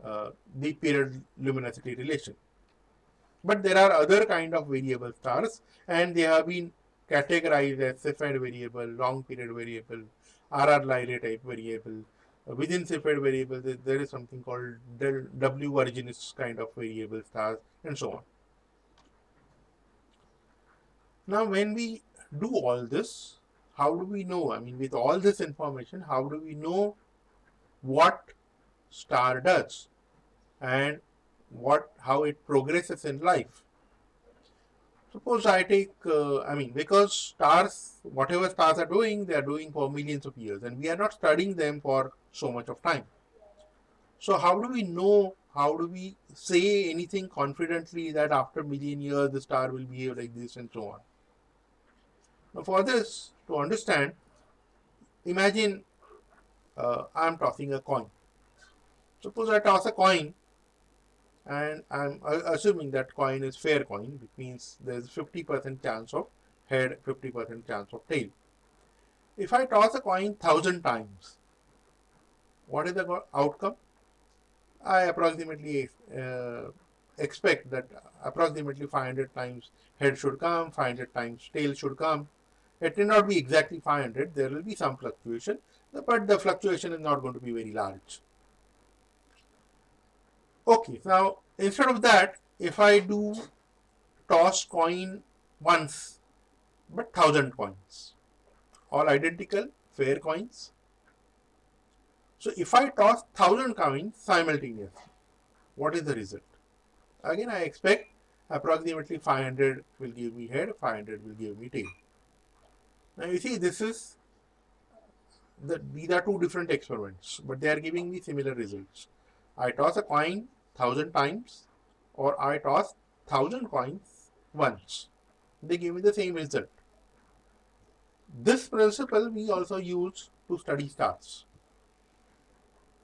the period luminosity relation. But there are other kind of variable stars, and they have been categorized as Cepheid variable, long period variable, RR Lyrae type variable. Within Cepheid variable, there is something called W Virginis kind of variable stars, and so on. Now, when we do all this, how do we know? I mean, with all this information, how do we know what star does and how it progresses in life? Suppose I take, because stars, whatever stars are doing, they are doing for millions of years, and we are not studying them for so much of time. So how do we know, how do we say anything confidently that after million years the star will behave like this and so on? Now for this, to understand, imagine I am tossing a coin. Suppose I toss a coin, and I'm assuming that coin is fair coin, which means there's 50% chance of head, 50% chance of tail. If I toss a coin 1,000 times, what is the outcome? I approximately expect that approximately 500 times head should come, 500 times tail should come. It may not be exactly 500, there will be some fluctuation, but the fluctuation is not going to be very large. Okay, now instead of that, if I do toss coin once, but 1,000 coins, all identical, fair coins. So if I toss 1,000 coins simultaneously, what is the result? Again, I expect approximately 500 will give me head, 500 will give me tail. Now you see, this is these are two different experiments, but they are giving me similar results. I toss a coin 1,000 times, or I toss 1,000 coins once. They give me the same result. This principle we also use to study stars.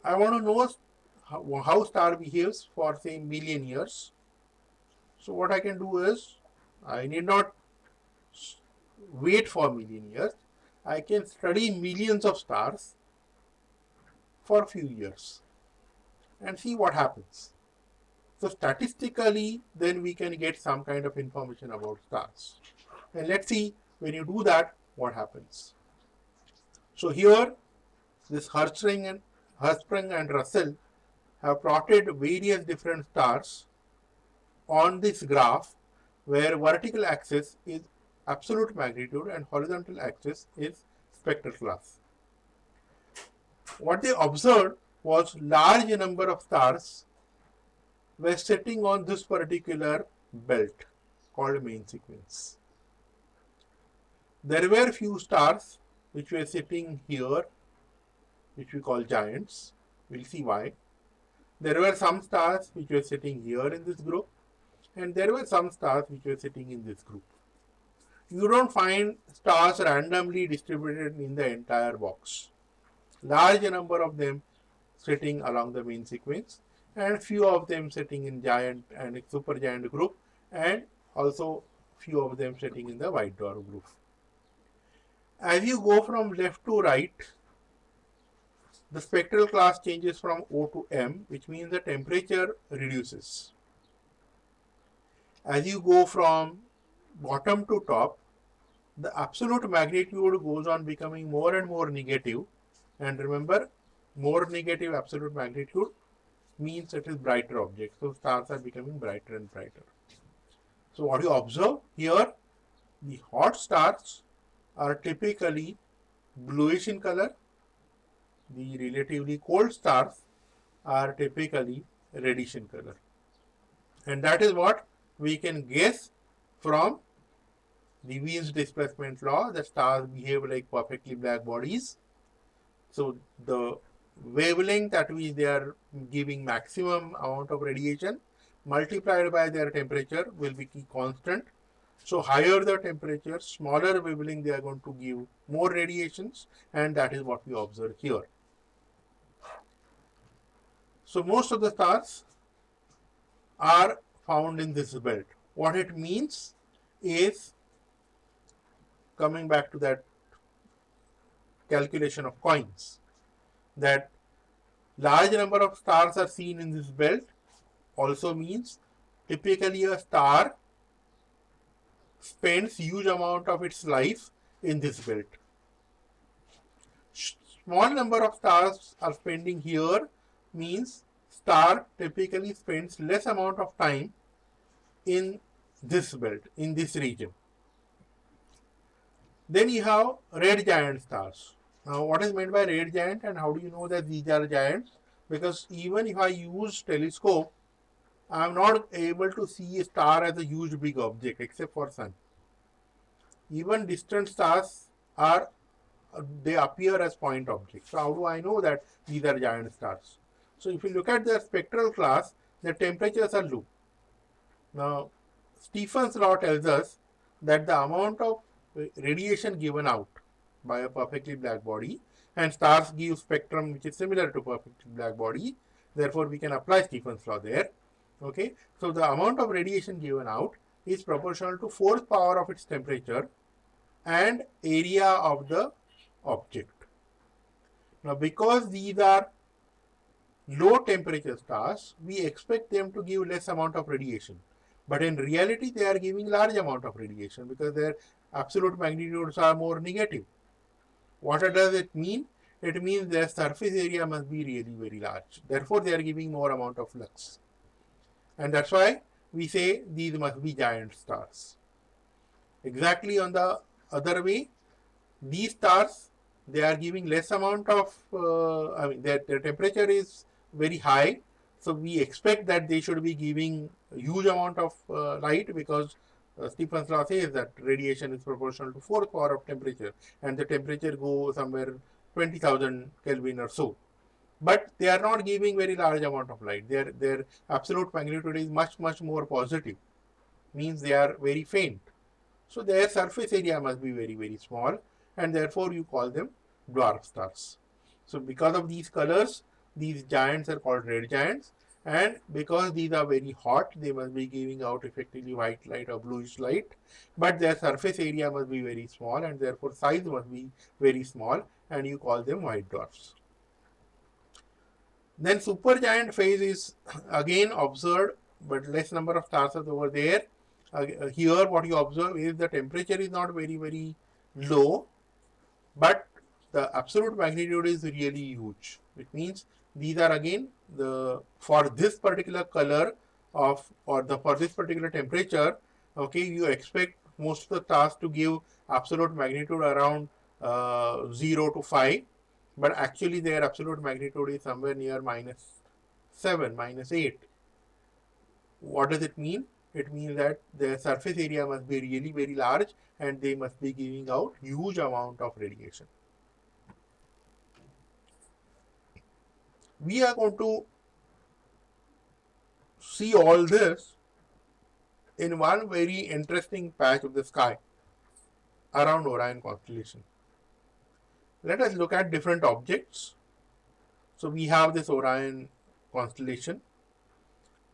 I want to know how star behaves for say million years. So what I can do is, I need not wait for million years. I can study millions of stars for a few years and see what happens. So statistically, then we can get some kind of information about stars. And let's see, when you do that, what happens. So here, this Hertzsprung and Russell have plotted various different stars on this graph, where vertical axis is absolute magnitude and horizontal axis is spectral class. What they observed was large number of stars were sitting on this particular belt called main sequence. There were few stars which were sitting here, which we call giants. We'll see why. There were some stars which were sitting here in this group, and there were some stars which were sitting in this group. You don't find stars randomly distributed in the entire box. Large number of them sitting along the main sequence, and few of them sitting in giant and supergiant group, and also few of them sitting in the white dwarf group. As you go from left to right, the spectral class changes from O to M, which means the temperature reduces. As you go from bottom to top, the absolute magnitude goes on becoming more and more negative. And remember, more negative absolute magnitude means it is brighter object. So stars are becoming brighter and brighter. So what you observe here, the hot stars are typically bluish in color. The relatively cold stars are typically reddish in color. And that is what we can guess from the Wien's displacement law, that stars behave like perfectly black bodies. So the wavelength at which they are giving maximum amount of radiation multiplied by their temperature will be constant. So higher the temperature, smaller wavelength they are going to give more radiations, and that is what we observe here. So most of the stars are found in this belt. What it means is, coming back to that calculation of coins, that large number of stars are seen in this belt also means typically a star spends huge amount of its life in this belt. Small number of stars are spending here means star typically spends less amount of time in this belt, in this region. Then you have red giant stars. Now what is meant by red giant, and how do you know that these are giants? Because even if I use telescope, I am not able to see a star as a huge big object except for sun. Even distant stars they appear as point objects. So how do I know that these are giant stars? So if you look at their spectral class, the temperatures are low. Now Stephen's law tells us that the amount of radiation given out by a perfectly black body, and stars give spectrum which is similar to perfectly black body, therefore we can apply Stephen's law there. Okay, so the amount of radiation given out is proportional to fourth power of its temperature and area of the object. Now because these are low temperature stars, we expect them to give less amount of radiation. But in reality, they are giving large amount of radiation because their absolute magnitudes are more negative. What does it mean? It means their surface area must be really very large. Therefore, they are giving more amount of flux. And that's why we say these must be giant stars. Exactly on the other way, these stars, they are giving less amount of, their temperature is very high. So we expect that they should be giving a huge amount of light, because Stephen's law says that radiation is proportional to fourth power of temperature, and the temperature goes somewhere 20,000 Kelvin or so. But they are not giving very large amount of light. Their absolute magnitude is much more positive. Means they are very faint. So their surface area must be very small, and therefore you call them dwarf stars. So because of these colors, these giants are called red giants, and because these are very hot, they must be giving out effectively white light or bluish light, but their surface area must be very small, and therefore size must be very small, and you call them white dwarfs. Then supergiant phase is again observed, but less number of stars are over there. Here what you observe is the temperature is not very low, but the absolute magnitude is really huge. It means these are again for this particular color for this particular temperature, okay, you expect most of the stars to give absolute magnitude around 0 to 5, but actually their absolute magnitude is somewhere near -7, -8. What does it mean? It means that the surface area must be really very large, and they must be giving out huge amount of radiation. We are going to see all this in one very interesting patch of the sky around Orion constellation. Let us look at different objects. So we have this Orion constellation.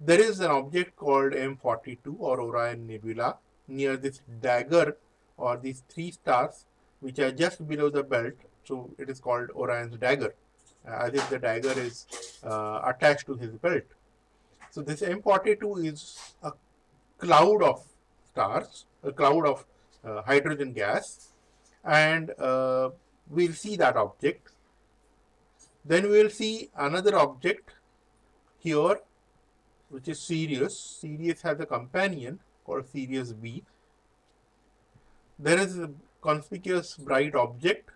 There is an object called M42 or Orion Nebula near this dagger or these three stars which are just below the belt. So it is called Orion's dagger, as if the dagger is attached to his belt. So this M42 is a cloud of stars, a cloud of hydrogen gas, and we'll see that object. Then we will see another object here, which is Sirius. Sirius has a companion called Sirius B. There is a conspicuous bright object,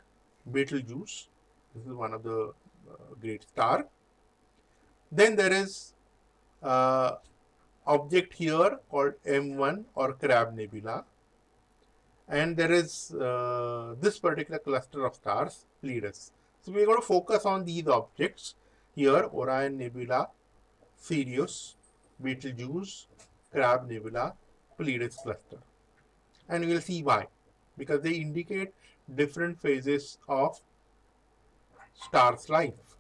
Betelgeuse. This is one of the great stars. Then there is object here called M1 or Crab Nebula. And there is this particular cluster of stars, Pleiades. So we are going to focus on these objects here: Orion Nebula, Sirius, Betelgeuse, Crab Nebula, Pleiades cluster. And we will see why. Because they indicate different phases of star's life.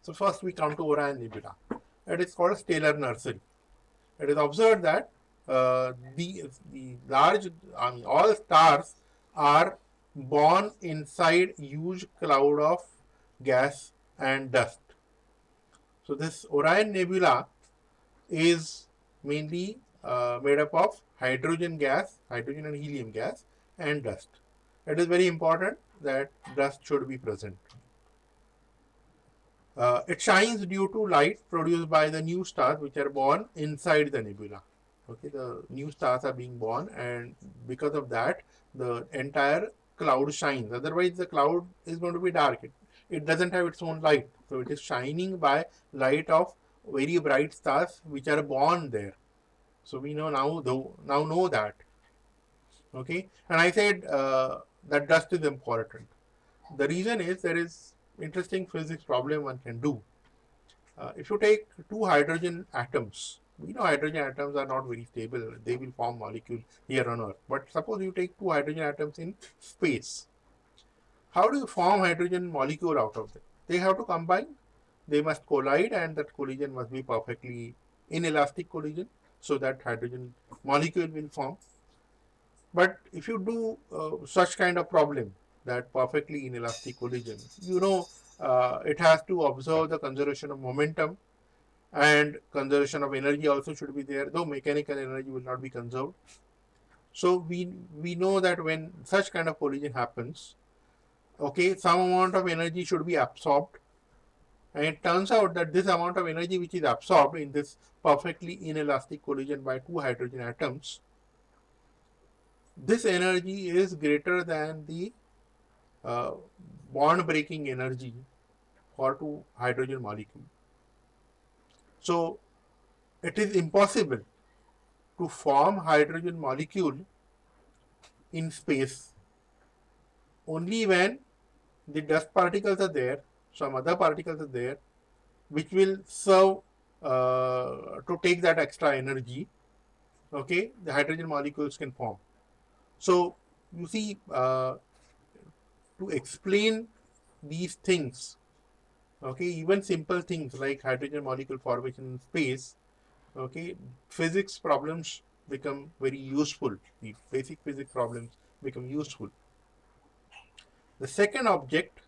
So first we come to Orion Nebula. It is called a stellar nursery. It is observed that the large, all stars are born inside huge cloud of gas and dust. So this Orion Nebula is mainly made up of hydrogen gas, hydrogen and helium gas, and dust. It is very important that dust should be present. It shines due to light produced by the new stars which are born inside the nebula. Okay, the new stars are being born, and because of that, the entire cloud shines. Otherwise, the cloud is going to be dark. It doesn't have its own light. So it is shining by light of very bright stars which are born there. So we know now know that. Okay, and I said that dust is important. The reason is there is interesting physics problem one can do. If you take two hydrogen atoms, we know hydrogen atoms are not very stable. They will form molecules here on Earth. But suppose you take two hydrogen atoms in space. How do you form hydrogen molecule out of them? They have to combine. They must collide, and that collision must be perfectly inelastic collision, so that hydrogen molecule will form. But if you do such kind of problem, that perfectly inelastic collision, it has to observe the conservation of momentum, and conservation of energy also should be there, though mechanical energy will not be conserved. So we know that when such kind of collision happens, okay, some amount of energy should be absorbed, and it turns out that this amount of energy which is absorbed in this perfectly inelastic collision by two hydrogen atoms, this energy is greater than the bond breaking energy for two hydrogen molecule. So it is impossible to form hydrogen molecule in space only when the dust particles are there, some other particles are there, which will serve to take that extra energy. Okay, the hydrogen molecules can form. So you see, to explain these things, okay, even simple things like hydrogen molecule formation in space, okay, physics problems become very useful. The basic physics problems become useful. The second object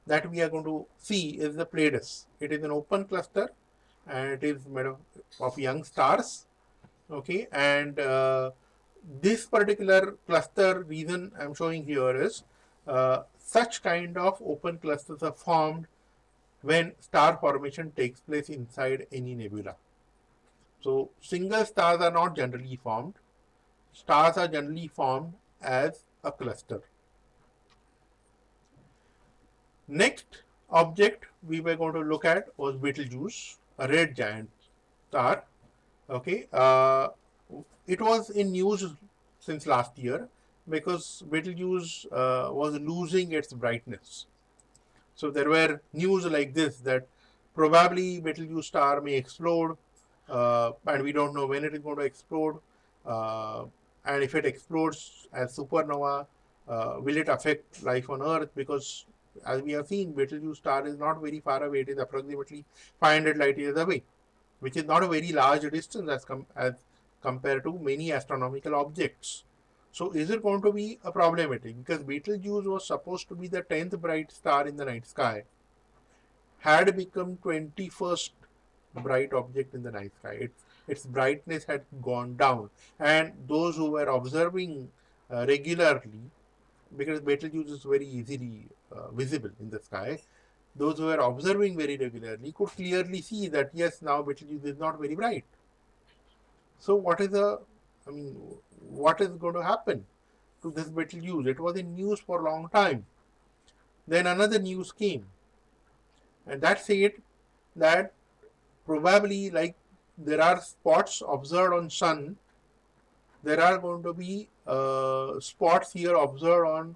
that we are going to see is the Pleiades. It is an open cluster and it is made of young stars. Okay, and this particular cluster reason I'm showing here is such kind of open clusters are formed when star formation takes place inside any nebula. So single stars are not generally formed. Stars are generally formed as a cluster. Next object we were going to look at was Betelgeuse, a red giant star. Okay, it was in news since last year because Betelgeuse was losing its brightness. So there were news like this that probably Betelgeuse star may explode, and we don't know when it is going to explode. Uh, and if it explodes as supernova, will it affect life on Earth? Because as we have seen, Betelgeuse star is not very far away. It is approximately 500 light years away, which is not a very large distance as compared to many astronomical objects. So is it going to be a problematic? Because Betelgeuse was supposed to be the 10th bright star in the night sky, had become 21st bright object in the night sky. Its brightness had gone down, and those who were observing regularly, because Betelgeuse is very easily visible in the sky, those who were observing very regularly could clearly see that yes, now Betelgeuse is not very bright. So I mean, what is going to happen to this Betelgeuse? It was in news for a long time. Then another news came, and that said that probably like there are spots observed on sun, there are going to be spots here observed on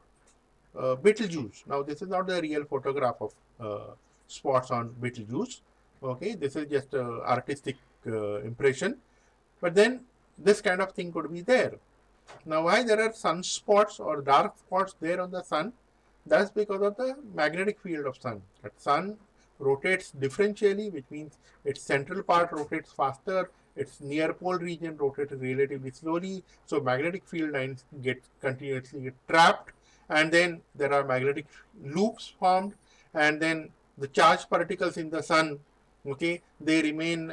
Betelgeuse. Now this is not the real photograph of spots on Betelgeuse. Okay, this is just artistic impression. But then this kind of thing could be there. Now, why there are sunspots or dark spots there on the sun? That's because of the magnetic field of sun. That sun rotates differentially, which means its central part rotates faster, its near pole region rotates relatively slowly. So magnetic field lines get continuously trapped, and then there are magnetic loops formed, and then the charged particles in the sun, okay, they remain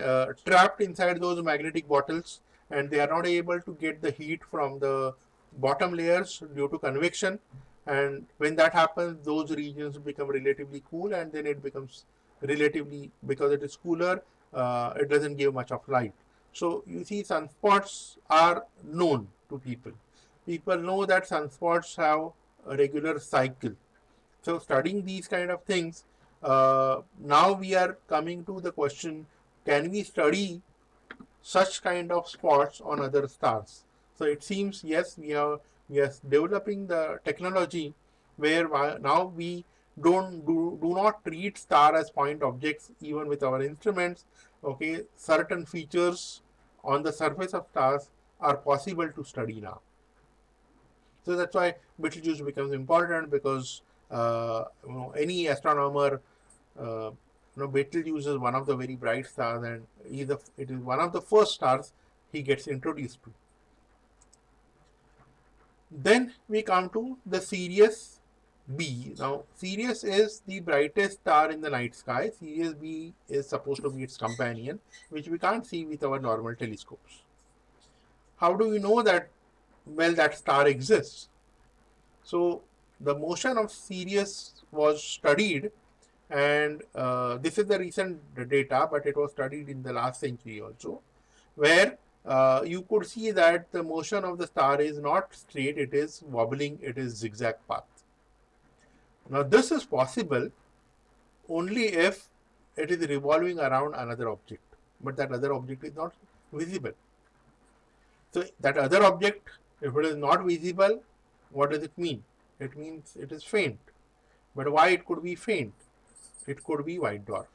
trapped inside those magnetic bottles, and they are not able to get the heat from the bottom layers due to convection. And when that happens, those regions become relatively cool, and then it becomes relatively, because it is cooler, it doesn't give much of light. So you see, sunspots are known to people. People know that sunspots have a regular cycle. So studying these kind of things, now we are coming to the question: can we study such kind of spots on other stars? So it seems yes, we are developing the technology where now we do not treat star as point objects even with our instruments. Okay, certain features on the surface of stars are possible to study now. So that's why Betelgeuse becomes important, because any astronomer, Betelgeuse is one of the very bright stars, and it is one of the first stars he gets introduced to. Then we come to the Sirius B. Now, Sirius is the brightest star in the night sky. Sirius B is supposed to be its companion, which we can't see with our normal telescopes. How do we know that, well, that star exists? So, the motion of Sirius was studied, and this is the recent data, but it was studied in the last century also, where you could see that the motion of the star is not straight, it is wobbling, it is zigzag path. Now this is possible only if it is revolving around another object, but that other object is not visible. So that other object, if it is not visible, what does it mean? It means it is faint. But why it could be faint? It could be white dwarf.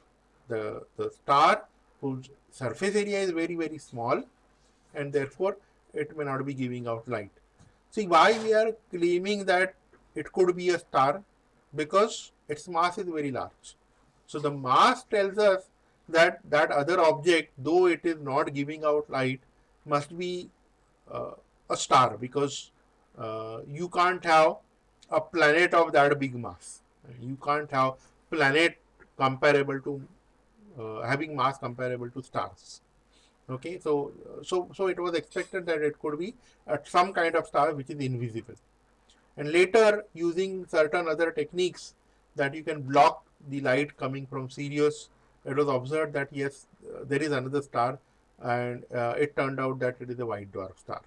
The star whose surface area is very, very small, and therefore it may not be giving out light. See, why we are claiming that it could be a star? Because its mass is very large. So the mass tells us that that other object, though it is not giving out light, must be uh, a star, because you can't have a planet of that big mass. You can't have planet comparable to having mass comparable to stars. Okay, so it was expected that it could be some kind of star which is invisible. And later, using certain other techniques that you can block the light coming from Sirius, it was observed that yes, there is another star, and it turned out that it is a white dwarf star.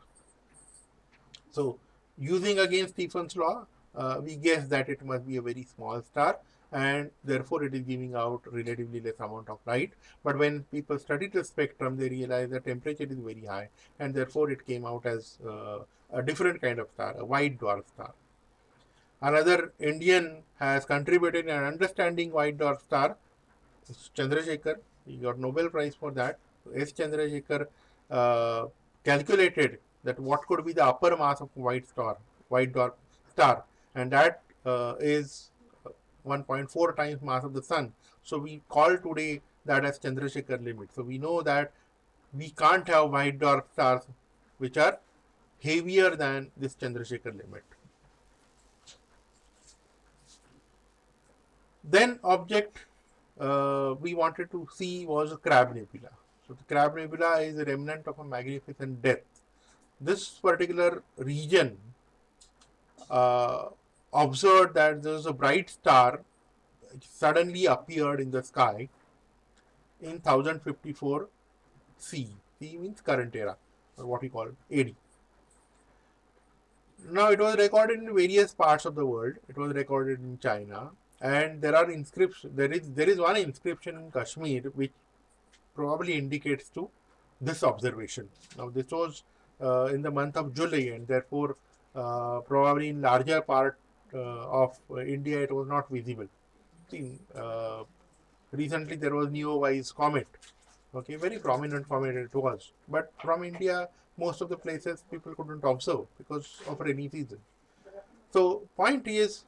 So, using again Stephen's law, we guess that it must be a very small star, and therefore it is giving out relatively less amount of light. But when people studied the spectrum, they realized the temperature is very high, and therefore it came out as a different kind of star, a white dwarf star. Another Indian has contributed in understanding white dwarf star, Chandrasekhar. He got Nobel Prize for that. S. Chandrasekhar uh, calculated that what could be the upper mass of white dwarf star, and that is 1.4 times mass of the sun. So we call today that as Chandrasekhar limit. So we know that we can't have white dwarf stars which are heavier than this Chandrasekhar limit. Then object we wanted to see was a Crab Nebula. So the Crab Nebula is a remnant of a magnificent death. This particular region observed that there was a bright star which suddenly appeared in the sky in 1054 C. C means current era, or what we call AD. Now it was recorded in various parts of the world. It was recorded in China, and there are inscriptions. There is one inscription in Kashmir which probably indicates to this observation. Now this was in the month of July, and therefore probably in larger part of India it was not visible. See, recently there was Neowise comet. Okay, very prominent comet it was, but from India most of the places people couldn't observe because of rainy season. So point is,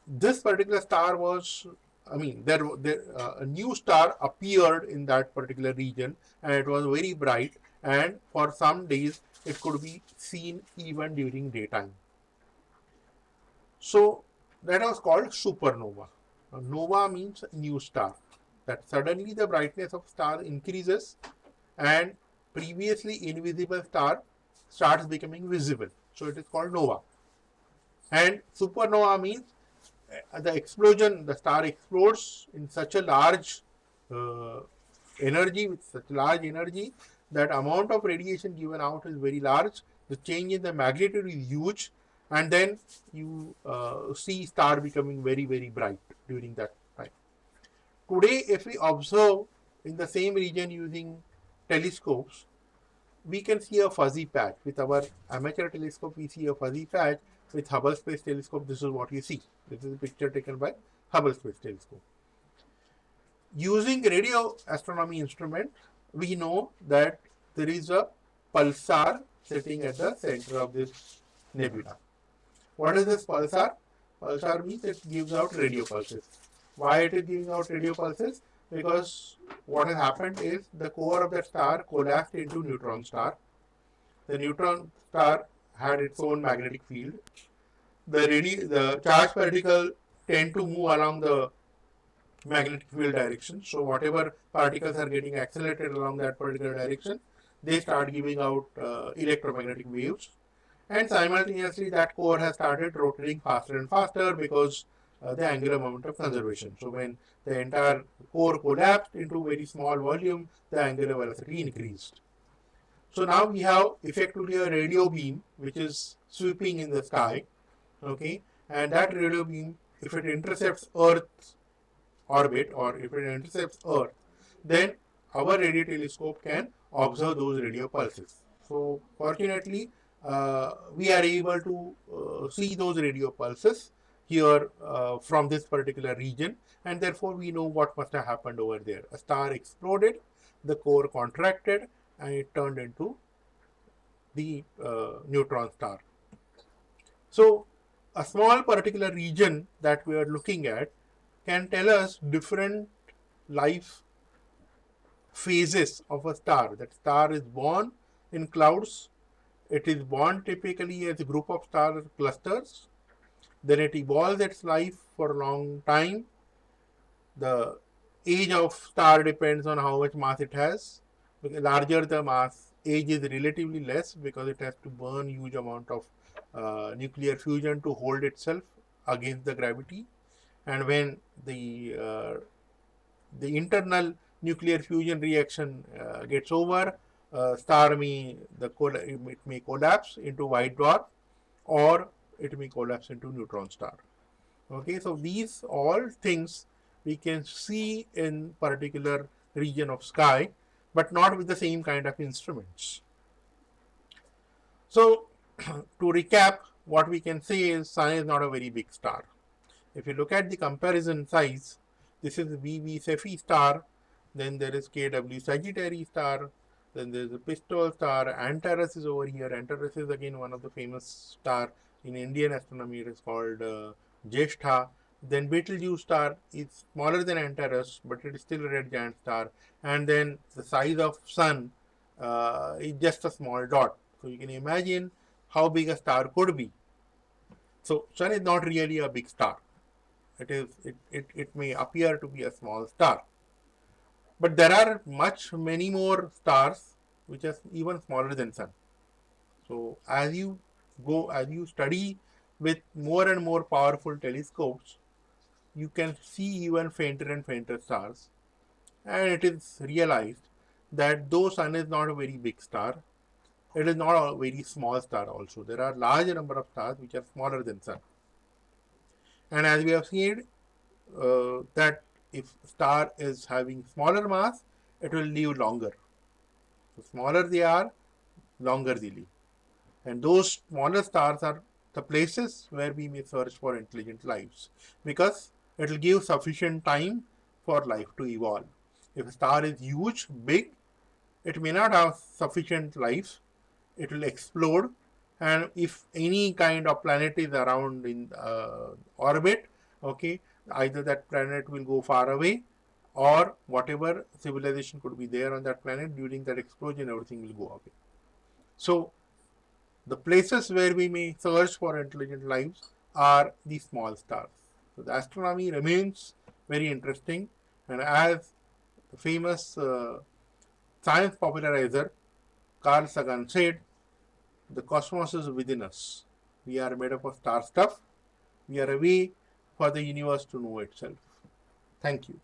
this particular star was, I mean, there a new star appeared in that particular region, and it was very bright, and for some days it could be seen even during daytime. So that was called supernova. Now, nova means new star. That suddenly the brightness of star increases, and previously invisible star starts becoming visible. So it is called nova. And supernova means the explosion, the star explodes in such a large uh, energy, with such large energy, that amount of radiation given out is very large. The change in the magnitude is huge, and then you see star becoming very, very bright during that time. Today, if we observe in the same region using telescopes, we can see a fuzzy patch. With our amateur telescope, we see a fuzzy patch. With Hubble Space Telescope, this is what you see. This is a picture taken by Hubble Space Telescope. Using radio astronomy instrument, we know that there is a pulsar sitting at the center of this nebula. What is this pulsar? Pulsar means it gives out radio pulses. Why it is giving out radio pulses? Because what has happened is the core of the star collapsed into neutron star. The neutron star had its own magnetic field. The charged particle tend to move along the magnetic field direction. So whatever particles are getting accelerated along that particular direction, they start giving out electromagnetic waves. And simultaneously that core has started rotating faster and faster because the angular moment of conservation. So when the entire core collapsed into very small volume, the angular velocity increased. So now we have effectively a radio beam which is sweeping in the sky, okay, and that radio beam, if it intercepts Earth's orbit or if it intercepts Earth, then our radio telescope can observe those radio pulses. So fortunately, we are able to see those radio pulses. here from this particular region, and therefore we know what must have happened over there. A star exploded, the core contracted, and it turned into the neutron star. So a small particular region that we are looking at can tell us different life phases of a star. That star is born in clouds. It is born typically as a group of star clusters. Then it evolves its life for a long time. The age of star depends on how much mass it has. The larger the mass, age is relatively less because it has to burn huge amount of nuclear fusion to hold itself against the gravity. And when the internal nuclear fusion reaction gets over, star it may collapse into white dwarf, or it may collapse into neutron star. Okay, so these all things we can see in particular region of sky, but not with the same kind of instruments. So to recap, what we can say is Sun is not a very big star. If you look at the comparison size, this is VV Cepheid star, then there is KW Sagittarius star, then there is a Pistol star, Antares is over here. Antares is again one of the famous star in Indian astronomy. It is called Jeshtha. Then Betelgeuse star is smaller than Antares, but it is still a red giant star. And then the size of Sun is just a small dot. So you can imagine how big a star could be. So Sun is not really a big star. It may appear to be a small star, but there are many more stars which are even smaller than Sun. So as you study with more and more powerful telescopes, you can see even fainter and fainter stars, and it is realized that though Sun is not a very big star, it is not a very small star also. There are large number of stars which are smaller than Sun, and as we have seen, that if star is having smaller mass, it will live longer. The smaller they are, longer they live. And those smaller stars are the places where we may search for intelligent lives, because it will give sufficient time for life to evolve. If a star is huge, big, it may not have sufficient life. It will explode, and if any kind of planet is around in orbit, okay, either that planet will go far away, or whatever civilization could be there on that planet during that explosion, everything will go away. So the places where we may search for intelligent lives are the small stars. So the astronomy remains very interesting, and as the famous science popularizer Carl Sagan said, the cosmos is within us. We are made up of star stuff. We are a way for the universe to know itself. Thank you.